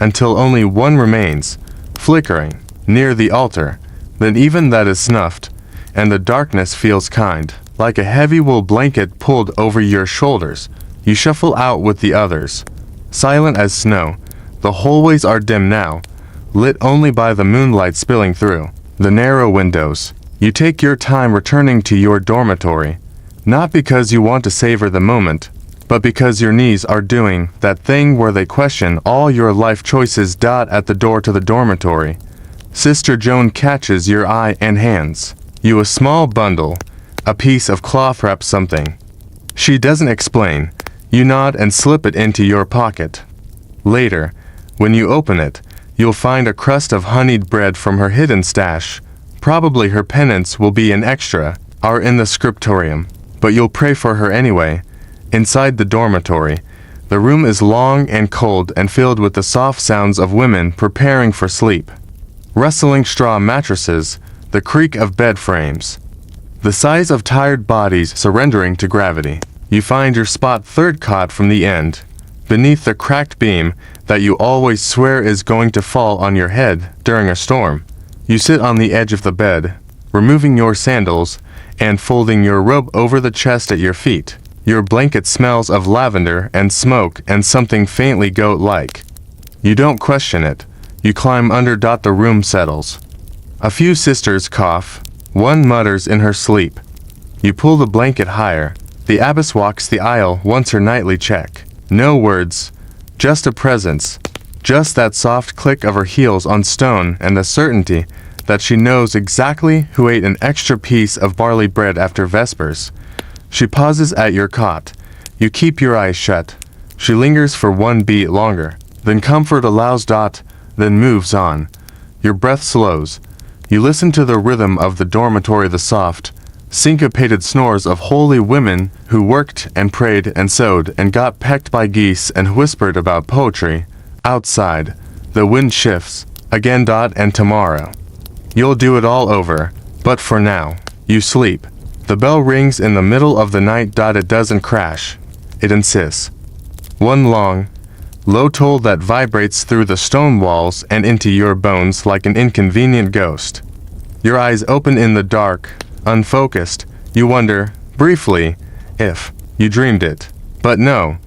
until only one remains, flickering, near the altar. Then even that is snuffed, and the darkness feels kind, like a heavy wool blanket pulled over your shoulders. You shuffle out with the others, silent as snow. The hallways are dim now, lit only by the moonlight spilling through the narrow windows. You take your time returning to your dormitory, not because you want to savor the moment, but because your knees are doing that thing where they question all your life choices. At the door to the dormitory, Sister Joan catches your eye and hands you a small bundle, a piece of cloth wrap, something. She doesn't explain. You nod and slip it into your pocket. Later, when you open it, you'll find a crust of honeyed bread from her hidden stash. Probably her penance will be an extra hour in the scriptorium, but you'll pray for her anyway. Inside the dormitory, the room is long and cold and filled with the soft sounds of women preparing for sleep. Rustling straw mattresses, the creak of bed frames, the sighs of tired bodies surrendering to gravity. You find your spot, third cot from the end, beneath the cracked beam that you always swear is going to fall on your head during a storm. You sit on the edge of the bed, removing your sandals and folding your robe over the chest at your feet. Your blanket smells of lavender and smoke and something faintly goat-like. You don't question it. You climb under. The room settles. A few sisters cough. One mutters in her sleep. You pull the blanket higher. The abbess walks the aisle once her nightly check. No words, just a presence. Just that soft click of her heels on stone and the certainty that she knows exactly who ate an extra piece of barley bread after Vespers. She pauses at your cot, You keep your eyes shut. She lingers for one beat longer. Then comfort allows. Then moves on. Your breath slows. You listen to the rhythm of the dormitory, the soft, syncopated snores of holy women who worked and prayed and sewed and got pecked by geese and whispered about poetry. Outside, the wind shifts. Again. And tomorrow. You'll do it all over. But for now, you sleep. The bell rings in the middle of the night. It doesn't crash. It insists. One long, low toll that vibrates through the stone walls and into your bones like an inconvenient ghost. Your eyes open in the dark, unfocused. You wonder, briefly, if you dreamed it. But no.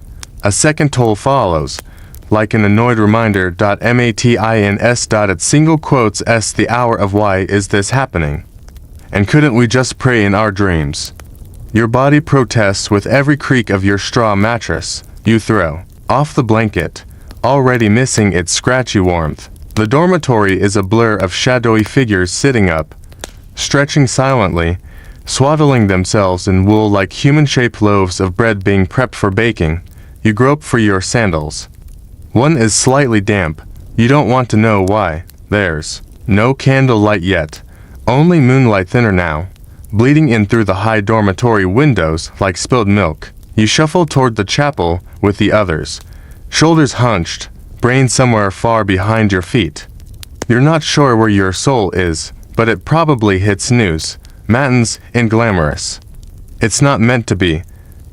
A second toll follows, like an annoyed reminder. Matins. It single quotes s the hour of why is this happening? And couldn't we just pray in our dreams? Your body protests with every creak of your straw mattress. You throw off the blanket, already missing its scratchy warmth. The dormitory is a blur of shadowy figures sitting up, stretching silently, swaddling themselves in wool like human-shaped loaves of bread being prepped for baking. You grope for your sandals. One is slightly damp. You don't want to know why. There's no candlelight yet, only moonlight, thinner now, bleeding in through the high dormitory windows like spilled milk. You shuffle toward the chapel with the others, shoulders hunched, brain somewhere far behind your feet. You're not sure where your soul is, but it probably hit snooze. Matins in glamorous. It's not meant to be.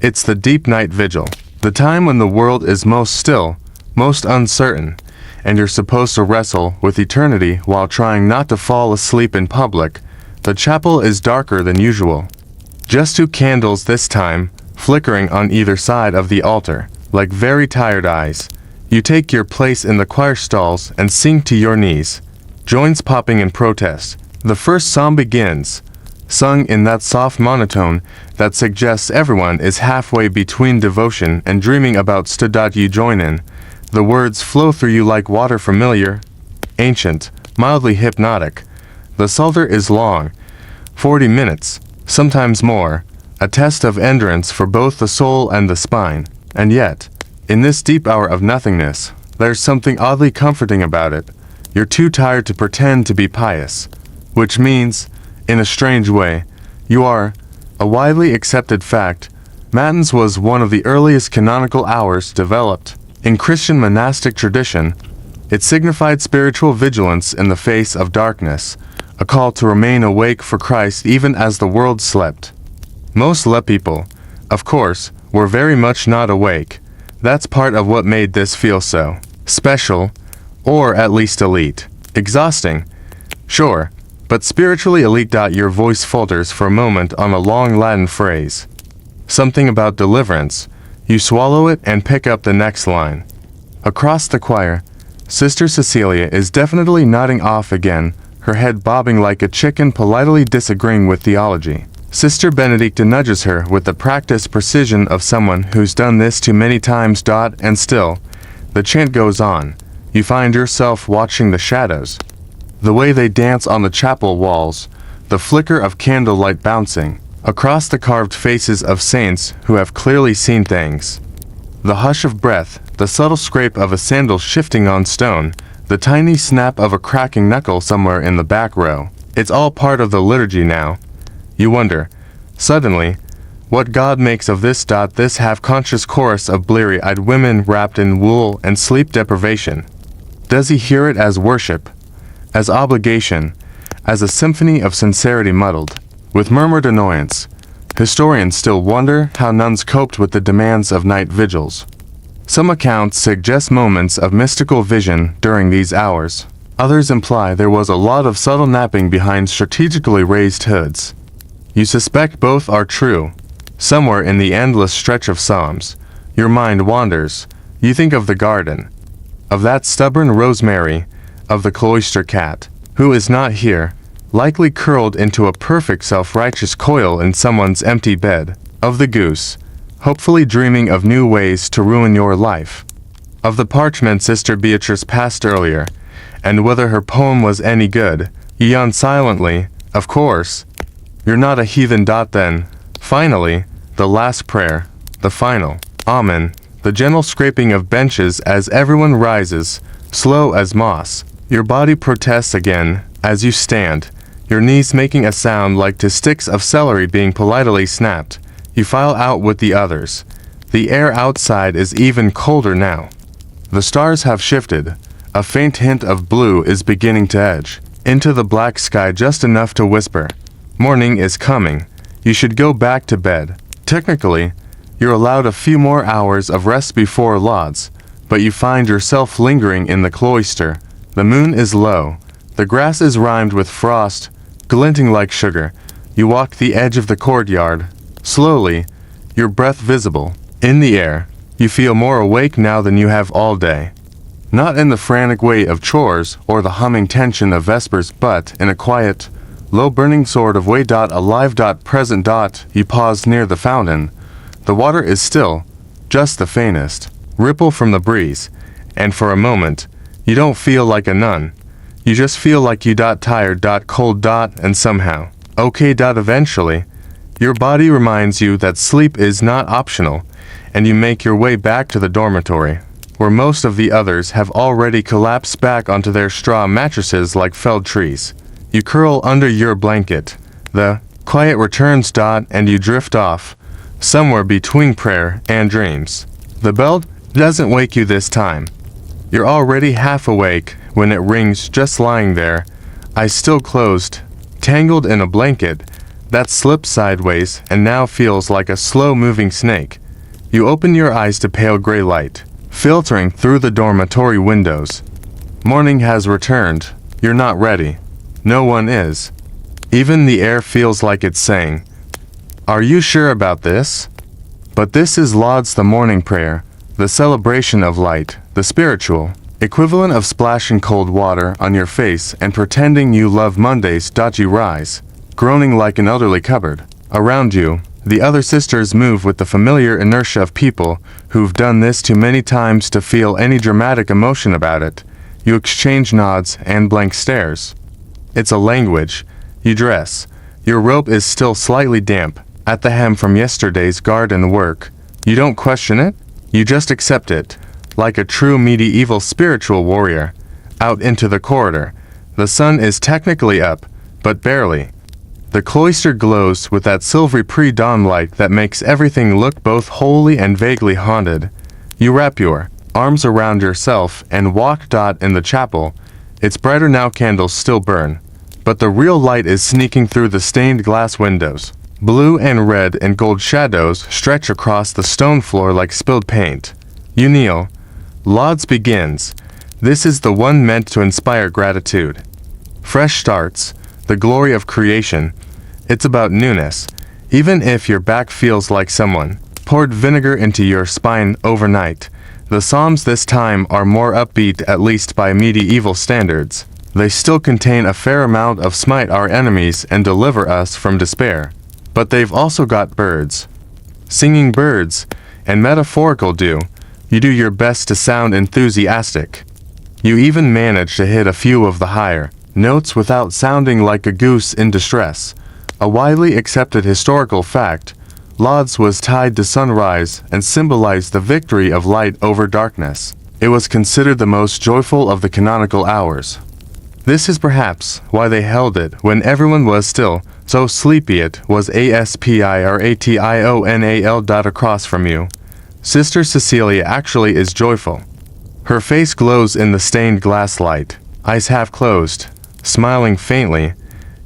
It's the deep night vigil, the time when the world is most still, most uncertain, and you're supposed to wrestle with eternity while trying not to fall asleep in public. The chapel is darker than usual. Just 2 candles this time, flickering on either side of the altar, like very tired eyes. You take your place in the choir stalls and sink to your knees, joints popping in protest. The first psalm begins, sung in that soft monotone that suggests everyone is halfway between devotion and dreaming about You join in. The words flow through you like water, familiar, ancient, mildly hypnotic. The psalter is long, 40 minutes, sometimes more, a test of endurance for both the soul and the spine. And yet, in this deep hour of nothingness, there's something oddly comforting about it. You're too tired to pretend to be pious, which means, in a strange way, you are. A widely accepted fact, Matins was one of the earliest canonical hours developed. In Christian monastic tradition, it signified spiritual vigilance in the face of darkness, a call to remain awake for Christ even as the world slept. Most laypeople, of course, were very much not awake. That's part of what made this feel so special, or at least elite. Exhausting, sure, but spiritually elite. Your voice falters for a moment on a long Latin phrase. Something about deliverance. You swallow it and pick up the next line. Across the choir, Sister Cecilia is definitely nodding off again, her head bobbing like a chicken, politely disagreeing with theology. Sister Benedicta nudges her with the practiced precision of someone who's done this too many times. And still, the chant goes on. You find yourself watching the shadows, the way they dance on the chapel walls, the flicker of candlelight bouncing across the carved faces of saints who have clearly seen things. The hush of breath, the subtle scrape of a sandal shifting on stone, the tiny snap of a cracking knuckle somewhere in the back row. It's all part of the liturgy now. You wonder, suddenly, what God makes of this. This half-conscious chorus of bleary-eyed women wrapped in wool and sleep deprivation. Does he hear it as worship, as obligation, as a symphony of sincerity muddled with murmured annoyance? Historians still wonder how nuns coped with the demands of night vigils. Some accounts suggest moments of mystical vision during these hours. Others imply there was a lot of subtle napping behind strategically raised hoods. You suspect both are true. Somewhere in the endless stretch of psalms, your mind wanders. You think of the garden, of that stubborn rosemary, of the cloistered cat, who is not here, likely curled into a perfect self-righteous coil in someone's empty bed, of the goose, hopefully dreaming of new ways to ruin your life, of the parchment Sister Beatrice passed earlier, and whether her poem was any good. You yawn silently, of course. You're not a heathen. Then, finally, the last prayer, The final amen, the gentle scraping of benches as everyone rises, slow as moss. Your body protests again as you stand, your knees making a sound like to sticks of celery being politely snapped. You file out with the others. The air outside is even colder now. The stars have shifted. A faint hint of blue is beginning to edge into the black sky, just enough to whisper, "Morning is coming. You should go back to bed." Technically, you're allowed a few more hours of rest before lauds, but you find yourself lingering in the cloister. The moon is low. The grass is rimed with frost, glinting like sugar. You walk the edge of the courtyard. Slowly, your breath visible. In the air, you feel more awake now than you have all day. Not in the frantic way of chores or the humming tension of vespers, but in a quiet, low-burning sort of way. Alive. Present. You pause near the fountain. The water is still, just the faintest ripple from the breeze, and for a moment, you don't feel like a nun. You just feel like you tired. Cold. And somehow, okay. Eventually, your body reminds you that sleep is not optional, and you make your way back to the dormitory, where most of the others have already collapsed back onto their straw mattresses like felled trees. You curl under your blanket. The quiet returns. And you drift off, somewhere between prayer and dreams. The bell doesn't wake you this time. You're already half awake when it rings, just lying there, eyes still closed, tangled in a blanket that slips sideways and now feels like a slow-moving snake. You open your eyes to pale gray light, filtering through the dormitory windows. Morning has returned. You're not ready. No one is. Even the air feels like it's saying, "Are you sure about this?" But this is Lauds, the morning prayer, the celebration of light, the spiritual equivalent of splashing cold water on your face and pretending you love Mondays. You rise, groaning like an elderly cupboard. Around you, the other sisters move with the familiar inertia of people who've done this too many times to feel any dramatic emotion about it. You exchange nods and blank stares. It's a language. You dress. Your robe is still slightly damp at the hem from yesterday's garden work. You don't question it. You just accept it, like a true medieval spiritual warrior. Out into the corridor. The sun is technically up, but barely. The cloister glows with that silvery pre-dawn light that makes everything look both holy and vaguely haunted. You wrap your arms around yourself and walk. In the chapel. It's brighter now, candles still burn, but the real light is sneaking through the stained glass windows. Blue and red and gold shadows stretch across the stone floor like spilled paint. You kneel. Lauds begins. This is the one meant to inspire gratitude. Fresh starts, the glory of creation. It's about newness, even if your back feels like someone poured vinegar into your spine overnight. The Psalms this time are more upbeat, at least by medieval standards. They still contain a fair amount of "smite our enemies and deliver us from despair." But they've also got birds. Singing birds, and metaphorical do. You do your best to sound enthusiastic. You even manage to hit a few of the higher notes without sounding like a goose in distress. A widely accepted historical fact, Lauds was tied to sunrise and symbolized the victory of light over darkness. It was considered the most joyful of the canonical hours. This is perhaps why they held it when everyone was still so sleepy. It was aspirational. Across from you, Sister Cecilia actually is joyful. Her face glows in the stained glass light, eyes half closed, smiling faintly.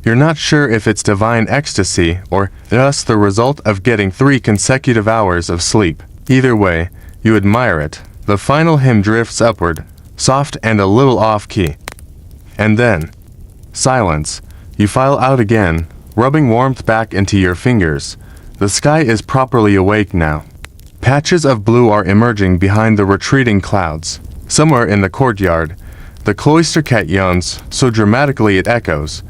You're not sure if it's divine ecstasy or just the result of getting 3 consecutive hours of sleep. Either way, you admire it. The final hymn drifts upward, soft and a little off-key. And then, silence. You file out again, rubbing warmth back into your fingers. The sky is properly awake now. Patches of blue are emerging behind the retreating clouds. Somewhere in the courtyard, the cloister cat yawns so dramatically it echoes.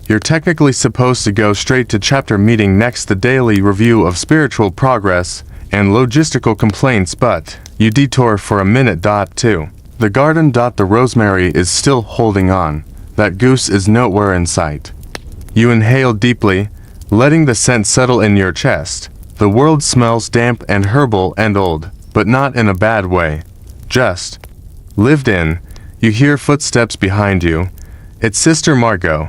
You're technically supposed to go straight to chapter meeting next, the daily review of spiritual progress and logistical complaints, but you detour for a minute. Too. The garden. The rosemary is still holding on. That goose is nowhere in sight. You inhale deeply, letting the scent settle in your chest. The world smells damp and herbal and old, but not in a bad way. Just lived in. You hear footsteps behind you. It's Sister Margot.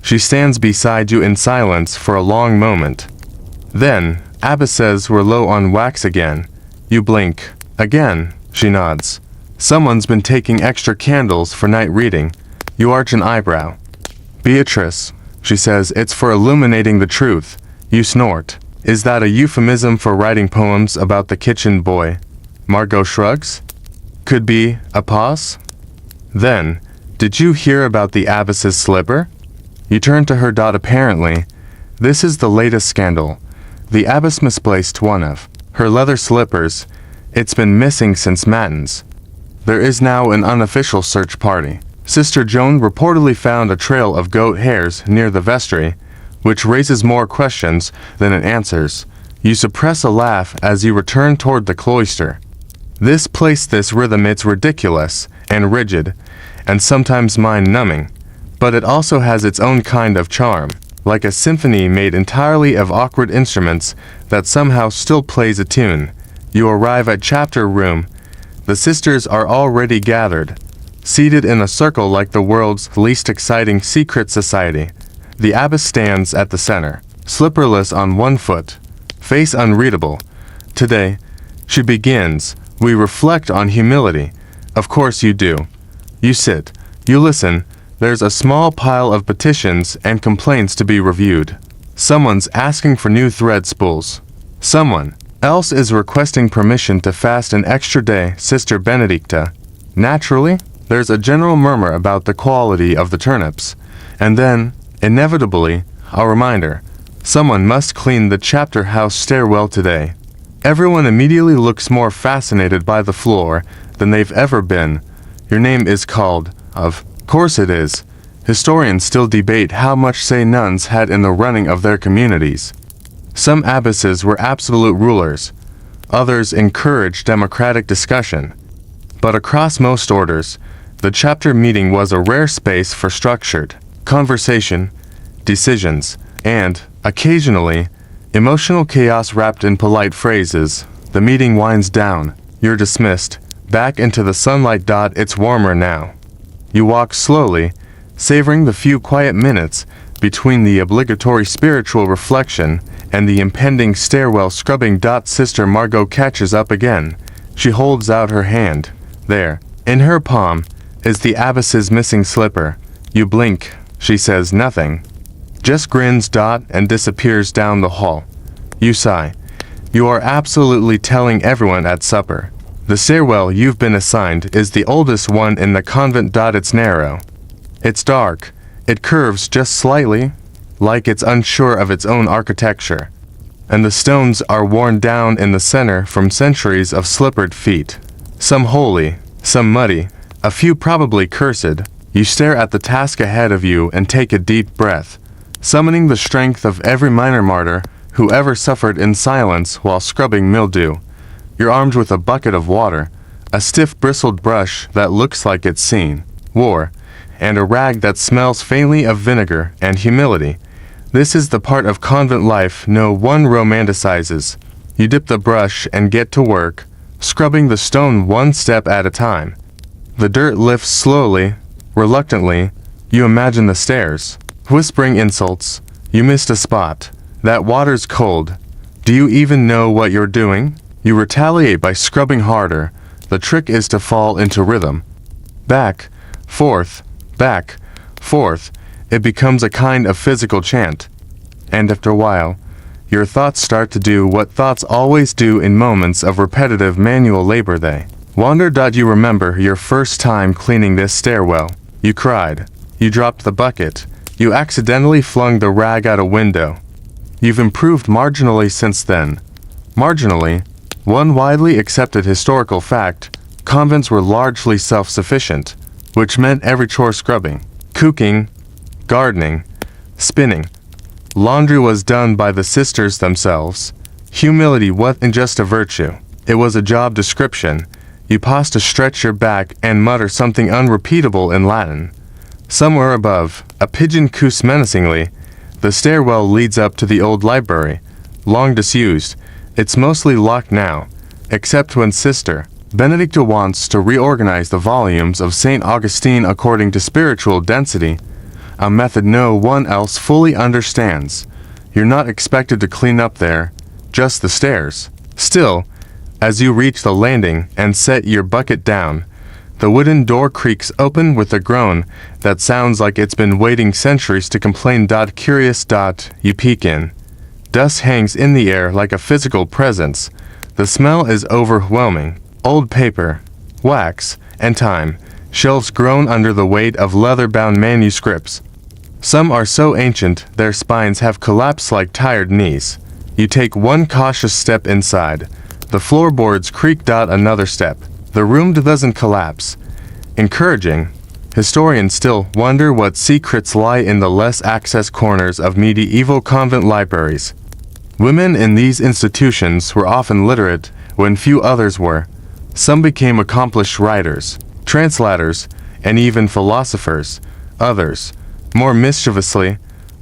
She stands beside you in silence for a long moment. Then, Abba says we're low on wax again. You blink. Again, she nods. Someone's been taking extra candles for night reading. You arch an eyebrow. Beatrice, she says, it's for illuminating the truth. You snort. Is that a euphemism for writing poems about the kitchen boy? Margot shrugs. Could be a pause. Then, did you hear about the abbess's slipper? You turn to her. Apparently, this is the latest scandal. The abbess misplaced one of her leather slippers. It's been missing since matins. There is now an unofficial search party. Sister Joan reportedly found a trail of goat hairs near the vestry, which raises more questions than it answers. You suppress a laugh as you return toward the cloister. This place, this rhythm, it's ridiculous and rigid, and sometimes mind-numbing, but it also has its own kind of charm, like a symphony made entirely of awkward instruments that somehow still plays a tune. You arrive at chapter room. The sisters are already gathered, seated in a circle like the world's least exciting secret society. The abbess stands at the center, slipperless on one foot, face unreadable. Today, she begins. We reflect on humility. Of course you do. You sit. You listen. There's a small pile of petitions and complaints to be reviewed. Someone's asking for new thread spools. Someone else is requesting permission to fast an extra day, Sister Benedicta. Naturally, there's a general murmur about the quality of the turnips. And then, inevitably, a reminder. Someone must clean the chapter house stairwell today. Everyone immediately looks more fascinated by the floor than they've ever been. Your name is called. Of course it is. Historians still debate how much say nuns had in the running of their communities. Some abbesses were absolute rulers. Others encouraged democratic discussion. But across most orders, the chapter meeting was a rare space for structured conversation, decisions, and, occasionally, emotional chaos wrapped in polite phrases. The meeting winds down. You're dismissed. Back into the sunlight. It's warmer now. You walk slowly, savoring the few quiet minutes between the obligatory spiritual reflection and the impending stairwell scrubbing. Sister Margot catches up again. She holds out her hand. There, in her palm, is the abbess's missing slipper. You blink. She says nothing. Just grins. And disappears down the hall. You sigh. You are absolutely telling everyone at supper. The stairwell you've been assigned is the oldest one in the convent. It's narrow. It's dark. It curves just slightly, like it's unsure of its own architecture. And the stones are worn down in the center from centuries of slippered feet. Some holy, some muddy, a few probably cursed. You stare at the task ahead of you and take a deep breath, summoning the strength of every minor martyr who ever suffered in silence while scrubbing mildew. You're armed with a bucket of water, a stiff bristled brush that looks like it's seen war, and a rag that smells faintly of vinegar and humility. This is the part of convent life no one romanticizes. You dip the brush and get to work, scrubbing the stone one step at a time. The dirt lifts slowly, reluctantly. You imagine the stairs, whispering insults. You missed a spot. That water's cold. Do you even know what you're doing? You retaliate by scrubbing harder. The trick is to fall into rhythm. Back, forth, back, forth. It becomes a kind of physical chant. And after a while, your thoughts start to do what thoughts always do in moments of repetitive manual labor. They wander. You remember your first time cleaning this stairwell. You cried. You dropped the bucket. You accidentally flung the rag out a window. You've improved marginally since then. Marginally, one widely accepted historical fact: convents were largely self-sufficient, which meant every chore scrubbing, cooking, gardening, spinning, laundry was done by the sisters themselves. Humility wasn't just a virtue, it was a job description. You pause to stretch your back and mutter something unrepeatable in Latin. Somewhere above, a pigeon coos menacingly. The stairwell leads up to the old library, long disused. It's mostly locked now, except when Sister Benedicta wants to reorganize the volumes of St. Augustine according to spiritual density, a method no one else fully understands. You're not expected to clean up there, just the stairs. Still, as you reach the landing and set your bucket down, the wooden door creaks open with a groan that sounds like it's been waiting centuries to complain. Curious. You peek in. Dust hangs in the air like a physical presence. The smell is overwhelming. Old paper, wax, and time. Shelves groan under the weight of leather-bound manuscripts. Some are so ancient their spines have collapsed like tired knees. You take one cautious step inside. The floorboards creak. Another step. The room doesn't collapse. Encouraging. Historians still wonder what secrets lie in the less accessed corners of medieval convent libraries. Women in these institutions were often literate when few others were. Some became accomplished writers, translators, and even philosophers. Others, more mischievously,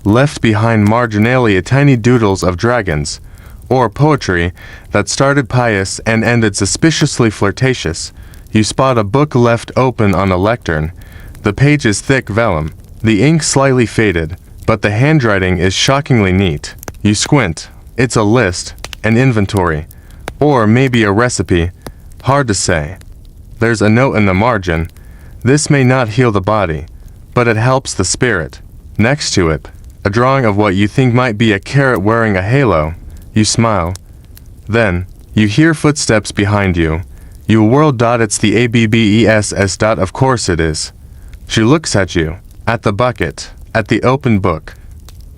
left behind marginalia tiny doodles of dragons, or poetry that started pious and ended suspiciously flirtatious. You spot a book left open on a lectern. The page is thick vellum, the ink slightly faded, but the handwriting is shockingly neat. You squint. It's a list, an inventory, or maybe a recipe. Hard to say. There's a note in the margin. This may not heal the body, but it helps the spirit. Next to it, a drawing of what you think might be a carrot wearing a halo. You smile. Then, you hear footsteps behind you. You whirl. It's the ABBESS. Of course it is. She looks at you, at the bucket, at the open book.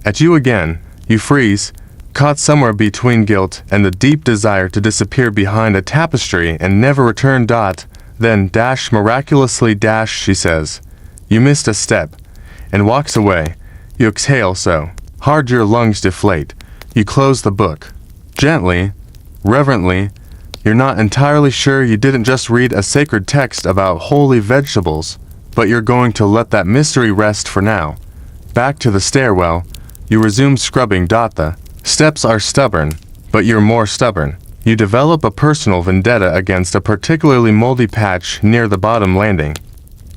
At you again. You freeze, caught somewhere between guilt and the deep desire to disappear behind a tapestry and never return. Then, miraculously, she says. You missed a step, and walks away. You exhale so hard your lungs deflate. You close the book. Gently, reverently. You're not entirely sure you didn't just read a sacred text about holy vegetables, but you're going to let that mystery rest for now. Back to the stairwell. You resume scrubbing. The steps are stubborn, but you're more stubborn. You develop a personal vendetta against a particularly moldy patch near the bottom landing.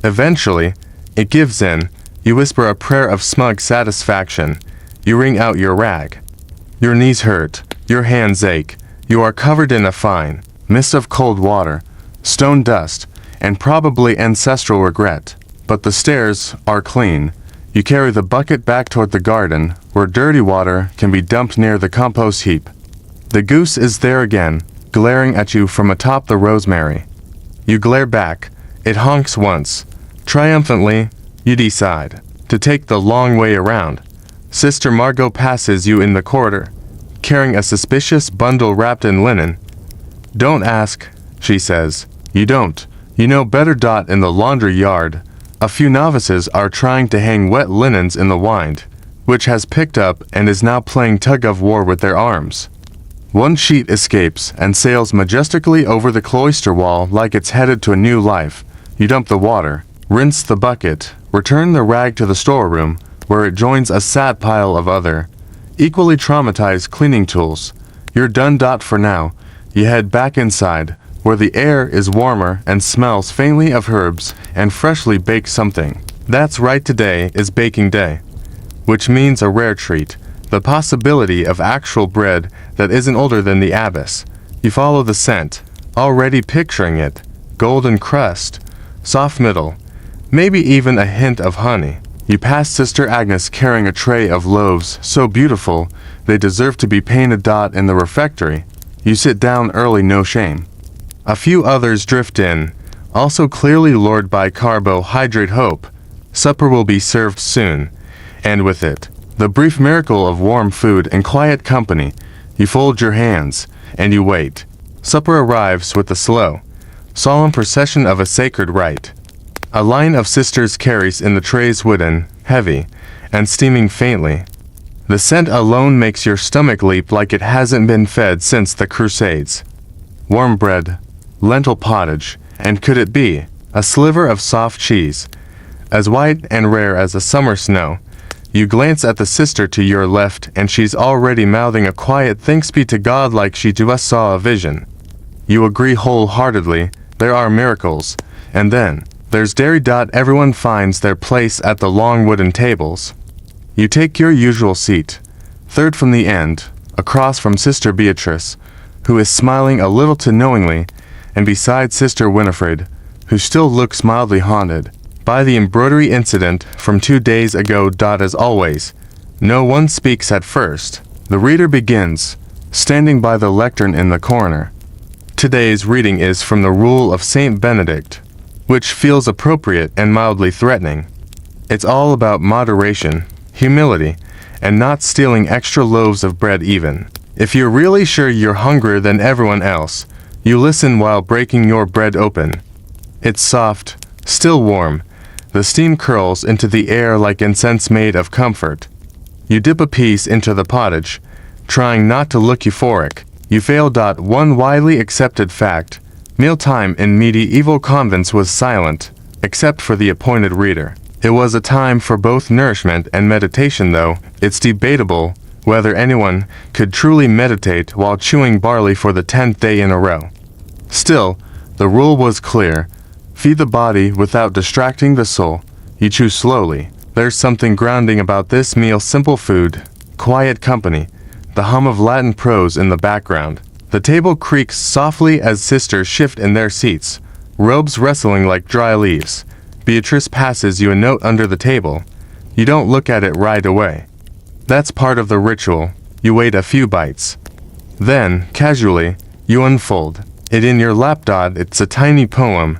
Eventually, it gives in. You whisper a prayer of smug satisfaction. You wring out your rag. Your knees hurt. Your hands ache. You are covered in a fine mist of cold water, stone dust, and probably ancestral regret. But the stairs are clean. You carry the bucket back toward the garden, where dirty water can be dumped near the compost heap. The goose is there again, glaring at you from atop the rosemary. You glare back. It honks once. Triumphantly, you decide to take the long way around. Sister Margot passes you in the corridor, carrying a suspicious bundle wrapped in linen. Don't ask, she says. You don't. You know better. In the laundry yard, a few novices are trying to hang wet linens in the wind, which has picked up and is now playing tug-of-war with their arms. One sheet escapes and sails majestically over the cloister wall like it's headed to a new life. You dump the water, rinse the bucket, return the rag to the storeroom, where it joins a sad pile of other, equally traumatized cleaning tools. You're done. For now, you head back inside, where the air is warmer and smells faintly of herbs and freshly baked something. That's right, today is baking day, which means a rare treat, the possibility of actual bread that isn't older than the abyss. You follow the scent, already picturing it, golden crust, soft middle, maybe even a hint of honey. You pass Sister Agnes carrying a tray of loaves so beautiful they deserve to be painted. In the refectory. You sit down early, no shame. A few others drift in, also clearly lured by carbohydrate hope. Supper will be served soon, and with it, the brief miracle of warm food and quiet company. You fold your hands, and you wait. Supper arrives with the slow, solemn procession of a sacred rite. A line of sisters carries in the trays wooden, heavy, and steaming faintly. The scent alone makes your stomach leap like it hasn't been fed since the Crusades. Warm bread, lentil pottage, and could it be, a sliver of soft cheese, as white and rare as a summer snow. You glance at the sister to your left and she's already mouthing a quiet thanks be to God like she just saw a vision. You agree wholeheartedly, there are miracles, and then, there's dairy. Everyone finds their place at the long wooden tables. You take your usual seat, third from the end, across from Sister Beatrice, who is smiling a little too knowingly, and beside Sister Winifred, who still looks mildly haunted by the embroidery incident from 2 days ago. As always, no one speaks at first. The reader begins, standing by the lectern in the corner. Today's reading is from the Rule of Saint Benedict, which feels appropriate and mildly threatening. It's all about moderation, humility, and not stealing extra loaves of bread even. If you're really sure you're hungrier than everyone else, you listen while breaking your bread open. It's soft, still warm. The steam curls into the air like incense made of comfort. You dip a piece into the pottage, trying not to look euphoric. You fail. One widely accepted fact: mealtime in medieval convents was silent, except for the appointed reader. It was a time for both nourishment and meditation, though it's debatable whether anyone could truly meditate while chewing barley for the 10th day in a row. Still, the rule was clear: feed the body without distracting the soul. You chew slowly. There's something grounding about this meal: simple food, quiet company, the hum of Latin prose in the background. The table creaks softly as sisters shift in their seats, robes rustling like dry leaves. Beatrice passes you a note under the table. You don't look at it right away. That's part of the ritual. You wait a few bites. Then, casually, you unfold it in your lap. It's a tiny poem,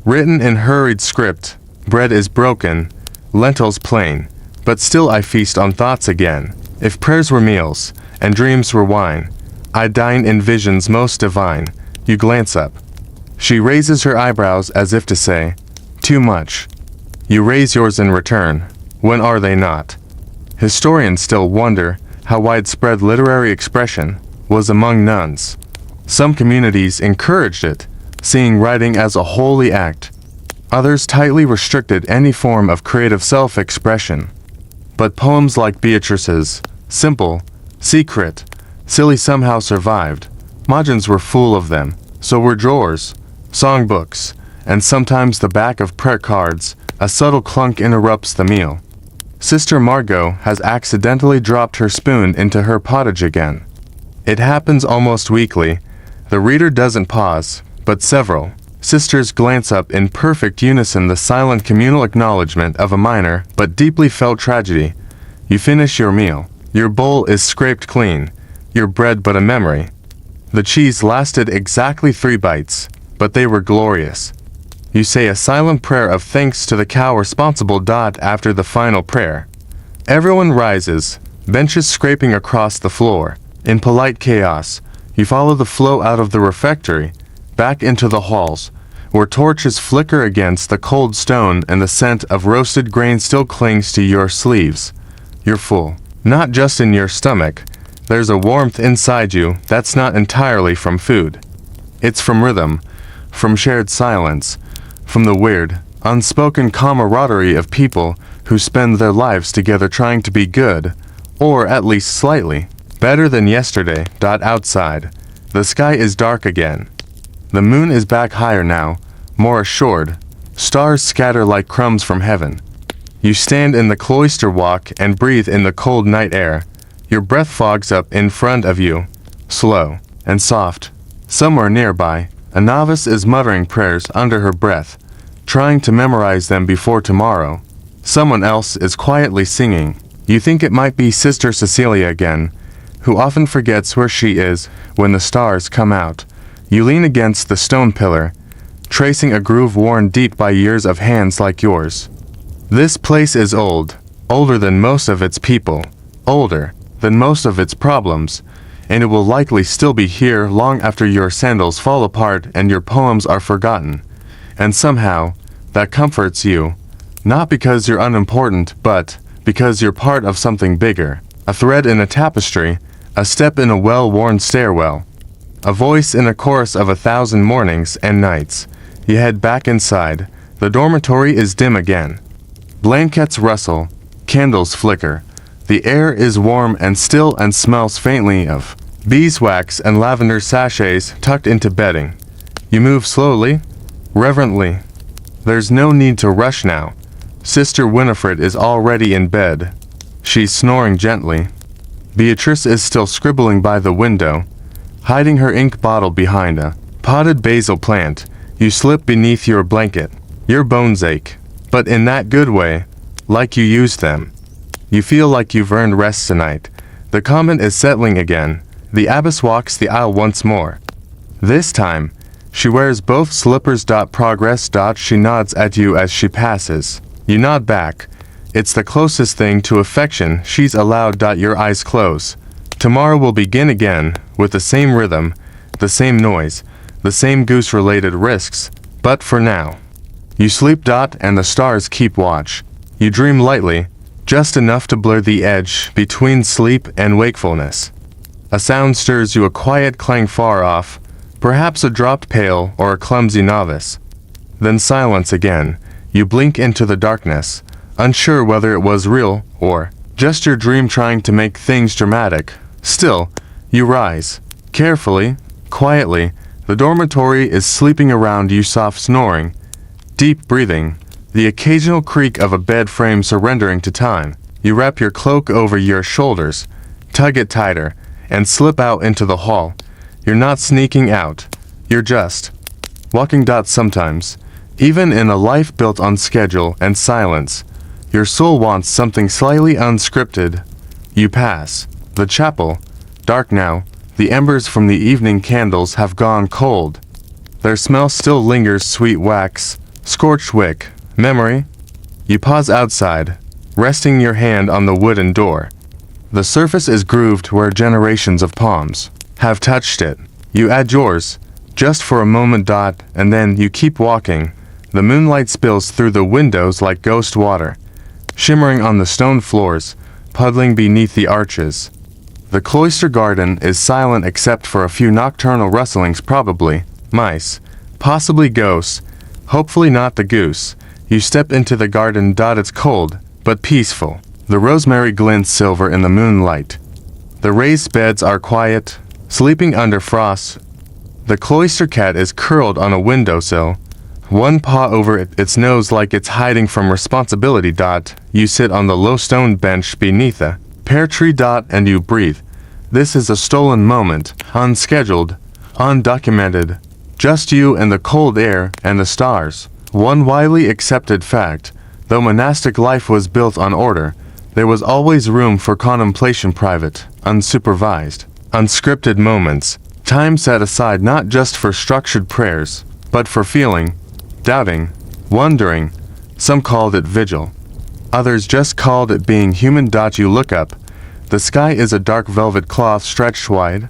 written in hurried script. Bread is broken, lentils plain, but still I feast on thoughts again. If prayers were meals, and dreams were wine, I dine in visions most divine. You glance up. She raises her eyebrows as if to say, too much. You raise yours in return. When are they not? Historians still wonder how widespread literary expression was among nuns. Some communities encouraged it, seeing writing as a holy act. Others tightly restricted any form of creative self-expression. But poems like Beatrice's, simple, secret, silly, somehow survived. Margins were full of them, so were drawers, songbooks, and sometimes the back of prayer cards. A subtle clunk interrupts the meal. Sister Margot has accidentally dropped her spoon into her pottage again. It happens almost weekly. The reader doesn't pause, but several sisters glance up in perfect unison, the silent communal acknowledgement of a minor but deeply felt tragedy. You finish your meal. Your bowl is scraped clean, your bread but a memory. The cheese lasted exactly 3 bites, but they were glorious. You say a silent prayer of thanks to the cow responsible. After the final prayer, everyone rises, benches scraping across the floor. In polite chaos, you follow the flow out of the refectory, back into the halls, where torches flicker against the cold stone and the scent of roasted grain still clings to your sleeves. You're full. Not just in your stomach. There's a warmth inside you that's not entirely from food. It's from rhythm, from shared silence, from the weird, unspoken camaraderie of people who spend their lives together trying to be good, or at least slightly better than yesterday. Outside, the sky is dark again. The moon is back higher now, more assured. Stars scatter like crumbs from heaven. You stand in the cloister walk and breathe in the cold night air. Your breath fogs up in front of you, slow and soft. Somewhere nearby, a novice is muttering prayers under her breath, trying to memorize them before tomorrow. Someone else is quietly singing. You think it might be Sister Cecilia again, who often forgets where she is when the stars come out. You lean against the stone pillar, tracing a groove worn deep by years of hands like yours. This place is old, older than most of its people, older than most of its problems, and it will likely still be here long after your sandals fall apart and your poems are forgotten. And somehow, that comforts you, not because you're unimportant, but because you're part of something bigger. A thread in a tapestry, a step in a well-worn stairwell, a voice in a chorus of 1,000 mornings and nights. You head back inside. The dormitory is dim again. Blankets rustle, Candles flicker. The air is warm and still and smells faintly of beeswax and lavender sachets tucked into bedding. You move slowly, reverently. There's no need to rush now. Sister Winifred is already in bed. She's snoring gently. Beatrice is still scribbling by the window, hiding her ink bottle behind a potted basil plant. You slip beneath your blanket. Your bones ache, but in that good way, like you used them. You feel like you've earned rest tonight. The convent is settling again. The abbess walks the aisle once more. This time, she wears both slippers. Progress. She nods at you as she passes. You nod back. It's the closest thing to affection she's allowed. Your eyes close. Tomorrow will begin again, with the same rhythm, the same noise, the same goose-related risks, but for now. You sleep. And the stars keep watch. You dream lightly, just enough to blur the edge between sleep and wakefulness. A sound stirs you, a quiet clang far off, perhaps a dropped pail or a clumsy novice. Then silence again. You blink into the darkness, unsure whether it was real or just your dream trying to make things dramatic. Still, you rise. Carefully, quietly, the dormitory is sleeping around you, soft snoring, deep breathing, the occasional creak of a bed frame surrendering to time. You wrap your cloak over your shoulders, tug it tighter, and slip out into the hall. You're not sneaking out. You're just walking. Sometimes, even in a life built on schedule and silence, your soul wants something slightly unscripted. You pass the chapel, dark now. The embers from the evening candles have gone cold. Their smell still lingers, sweet wax, scorched wick, memory. You pause outside, resting your hand on the wooden door. The surface is grooved where generations of palms have touched it. You add yours, just for a moment. And then you keep walking. The moonlight spills through the windows like ghost water, shimmering on the stone floors, puddling beneath the arches. The cloistered garden is silent except for a few nocturnal rustlings, probably mice, possibly ghosts, hopefully not the goose. You step into the garden. It's cold, but peaceful. The rosemary glints silver in the moonlight. The raised beds are quiet, sleeping under frost. The cloistered cat is curled on a windowsill, one paw over its nose like it's hiding from responsibility. You sit on the low stone bench beneath a pear tree. And you breathe. This is a stolen moment, unscheduled, undocumented. Just you and the cold air and the stars. One widely accepted fact, though monastic life was built on order, there was always room for contemplation, private, unsupervised, unscripted moments, time set aside not just for structured prayers, but for feeling, doubting, wondering. Some called it vigil. Others just called it being human. You look up. The sky is a dark velvet cloth stretched wide.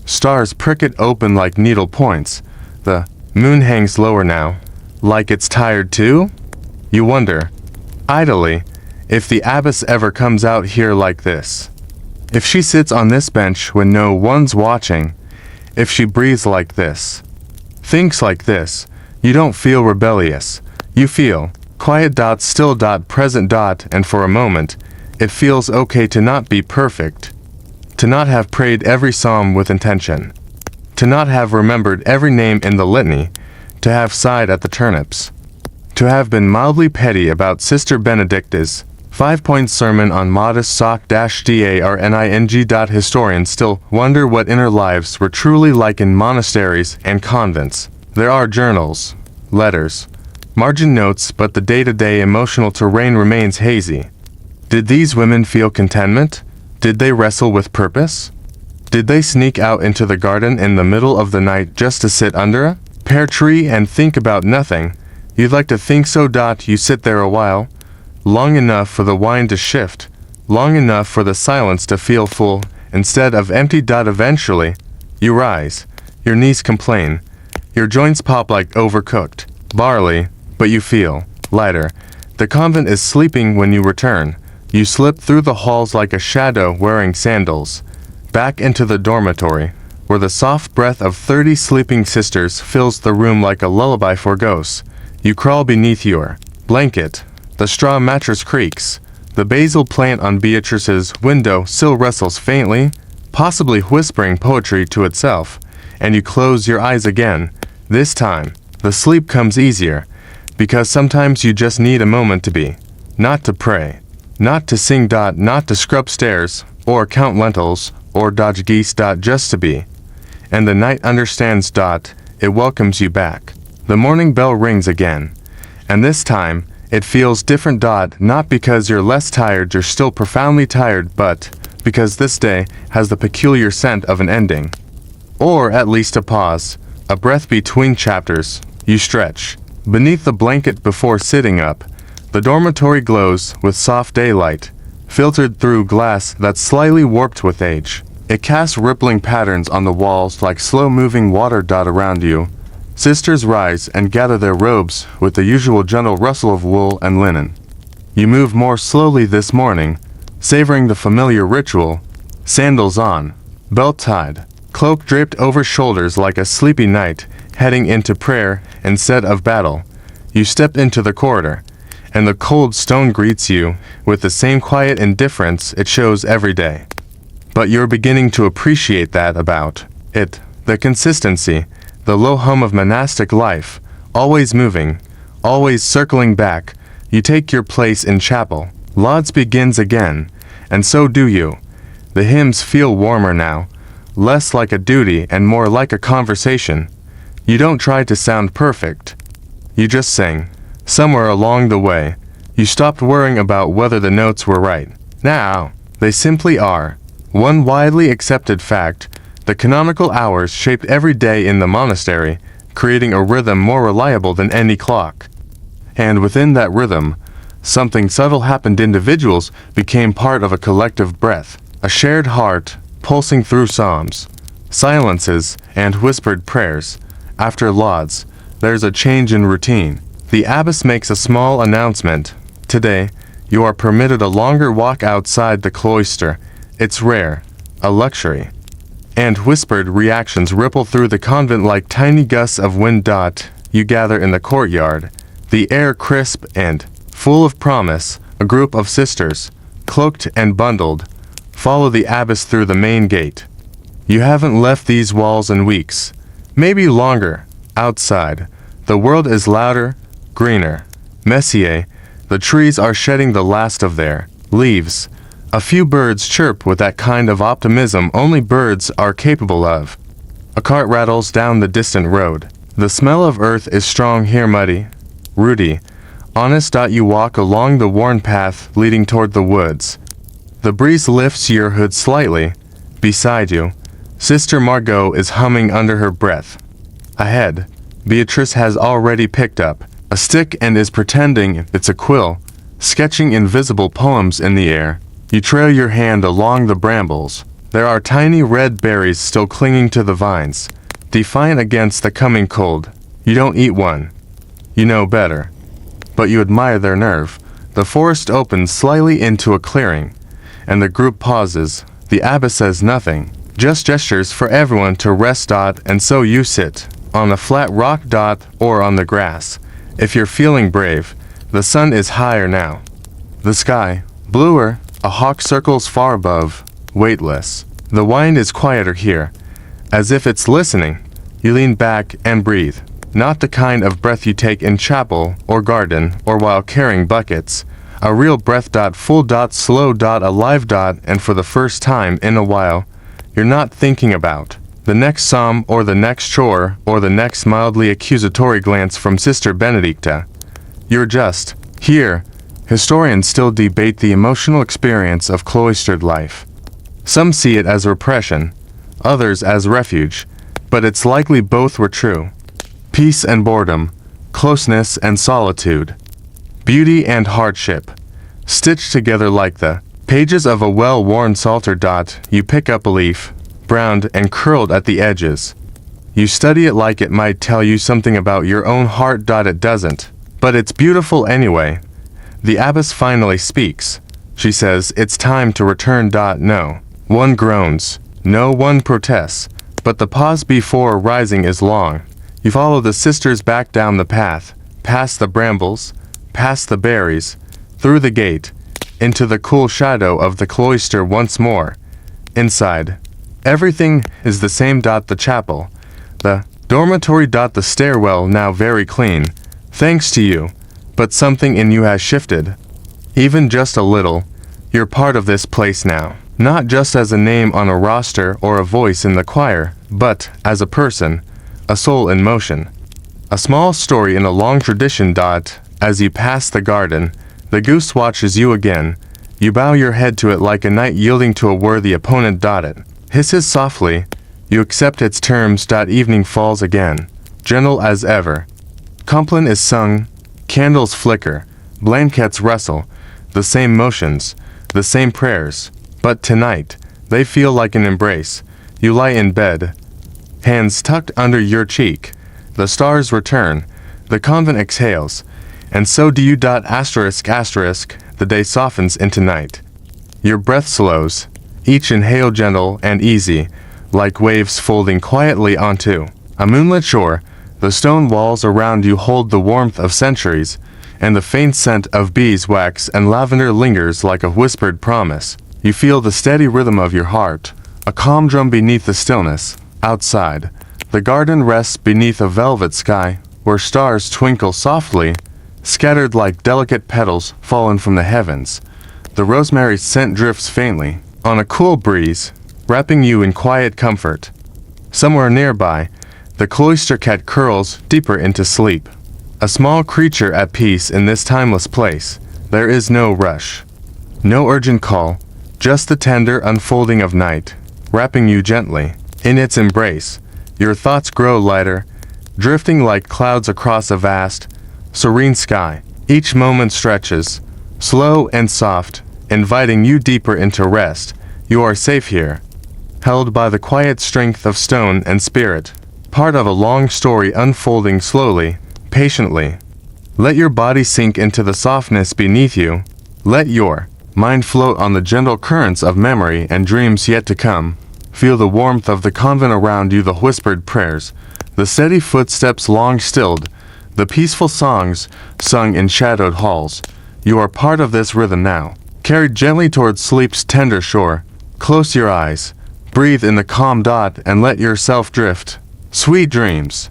Stars prick it open like needle points. The moon hangs lower now, like it's tired too? You wonder, idly, if the abbess ever comes out here like this. If she sits on this bench when no one's watching. If she breathes like this, thinks like this. You don't feel rebellious. You feel quiet. Still. Present. And for a moment, it feels okay to not be perfect. To not have prayed every psalm with intention. To not have remembered every name in the litany. To have sighed at the turnips. To have been mildly petty about Sister Benedicta's 5-point sermon on modest sock-darning. Historians still wonder what inner lives were truly like in monasteries and convents. There are journals, letters, margin notes, but the day-to-day emotional terrain remains hazy. Did these women feel contentment? Did they wrestle with purpose? Did they sneak out into the garden in the middle of the night just to sit under a pear tree and think about nothing? You'd like to think so. You sit there a while, long enough for the wine to shift, long enough for the silence to feel full instead of empty. Eventually, you rise. Your knees complain. Your joints pop like overcooked barley, but you feel lighter. The convent is sleeping when you return. You slip through the halls like a shadow wearing sandals, back into the dormitory, where the soft breath of 30 sleeping sisters fills the room like a lullaby for ghosts. You crawl beneath your blanket. The straw mattress creaks. The basil plant on Beatrice's window sill rustles faintly, possibly whispering poetry to itself, and you close your eyes again. This time, the sleep comes easier, because sometimes you just need a moment to be. Not to pray, not to sing. Not to scrub stairs, or count lentils, or dodge geese. Just to be. And the night understands. It welcomes you back. The morning bell rings again. And this time, it feels different. Not because you're less tired, you're still profoundly tired, but because this day has the peculiar scent of an ending. Or at least a pause, a breath between chapters. You stretch. Beneath the blanket before sitting up, the dormitory glows with soft daylight, filtered through glass that's slightly warped with age. It casts rippling patterns on the walls like slow-moving water. Around you, sisters rise and gather their robes with the usual gentle rustle of wool and linen. You move more slowly this morning, savoring the familiar ritual, sandals on, belt tied, cloak draped over shoulders like a sleepy knight heading into prayer instead of battle. You step into the corridor, and the cold stone greets you with the same quiet indifference it shows every day. But you're beginning to appreciate that about it, the consistency, the low hum of monastic life, always moving, always circling back. You take your place in chapel. Lauds begins again, and so do you. The hymns feel warmer now, less like a duty and more like a conversation. You don't try to sound perfect. You just sing. Somewhere along the way, you stopped worrying about whether the notes were right. Now, they simply are. One widely accepted fact, the canonical hours shaped every day in the monastery, creating a rhythm more reliable than any clock. And within that rhythm, something subtle happened. Individuals became part of a collective breath, a shared heart, pulsing through psalms, silences, and whispered prayers. After lauds, there's a change in routine. The abbess makes a small announcement. Today, you are permitted a longer walk outside the cloister. It's rare, a luxury. And whispered reactions ripple through the convent like tiny gusts of wind. You gather in the courtyard, the air crisp and full of promise. A group of sisters, cloaked and bundled, follow the abbess through the main gate. You haven't left these walls in weeks, maybe longer. Outside, the world is louder, greener, messier. The trees are shedding the last of their leaves. A few birds chirp with that kind of optimism only birds are capable of. A cart rattles down the distant road. The smell of earth is strong here, muddy, rooty, honest. You walk along the worn path leading toward the woods. The breeze lifts your hood slightly. Beside you, Sister Margot is humming under her breath. Ahead, Beatrice has already picked up a stick and is pretending it's a quill, sketching invisible poems in the air. You trail your hand along the brambles. There are tiny red berries still clinging to the vines, defiant against the coming cold. You don't eat one. You know better. But you admire their nerve. The forest opens slightly into a clearing, and the group pauses. The abbess says nothing, just gestures for everyone to rest. And so you sit on a flat rock. Or on the grass. If you're feeling brave, the sun is higher now. The sky, bluer, a hawk circles far above, weightless. The wind is quieter here, as if it's listening. You lean back and breathe. Not the kind of breath you take in chapel or garden or while carrying buckets. A real breath. Full. Slow. Alive. And for the first time in a while, you're not thinking about the next psalm or the next chore or the next mildly accusatory glance from Sister Benedicta. You're just here. Historians still debate the emotional experience of cloistered life. Some see it as repression, others as refuge, but it's likely both were true. Peace and boredom, closeness and solitude, beauty and hardship, stitched together like the pages of a well-worn psalter. You pick up a leaf, browned and curled at the edges. You study it like it might tell you something about your own heart. It doesn't, but it's beautiful anyway. The abbess finally speaks. She says it's time to return. No one groans, no one protests, but the pause before rising is long. You follow the sisters back down the path, past the brambles, past the berries, through the gate. into the cool shadow of the cloister once more. Inside, everything is the same. The chapel, the dormitory. The stairwell now very clean, thanks to you, but something in you has shifted. Even just a little. You're part of this place now. Not just as a name on a roster or a voice in the choir, but as a person, a soul in motion. A small story in a long tradition. As you pass the garden, the goose watches you again. You bow your head to it like a knight yielding to a worthy opponent. It hisses softly. You accept its terms. Evening falls again, gentle as ever. Compline is sung, candles flicker, blankets rustle, the same motions, the same prayers, but tonight, they feel like an embrace. You lie in bed, hands tucked under your cheek. The stars return, the convent exhales, and so do you. The day softens into night. Your breath slows, each inhale gentle and easy, like waves folding quietly onto a moonlit shore. The stone walls around you hold the warmth of centuries, and the faint scent of beeswax and lavender lingers like a whispered promise. You feel the steady rhythm of your heart, a calm drum beneath the stillness. Outside, the garden rests beneath a velvet sky, where stars twinkle softly, scattered like delicate petals fallen from the heavens. The rosemary scent drifts faintly on a cool breeze, wrapping you in quiet comfort. Somewhere nearby, the cloister cat curls deeper into sleep. A small creature at peace in this timeless place. There is no rush, no urgent call, just the tender unfolding of night, wrapping you gently in its embrace. Your thoughts grow lighter, drifting like clouds across a vast, serene sky. Each moment stretches, slow and soft, inviting you deeper into rest. You are safe here, held by the quiet strength of stone and spirit, part of a long story unfolding slowly, patiently. Let your body sink into the softness beneath you. Let your mind float on the gentle currents of memory and dreams yet to come. Feel the warmth of the convent around you, the whispered prayers, the steady footsteps long stilled, the peaceful songs sung in shadowed halls. You are part of this rhythm now, carried gently towards sleep's tender shore. Close your eyes, breathe in the calm. And let yourself drift. Sweet dreams.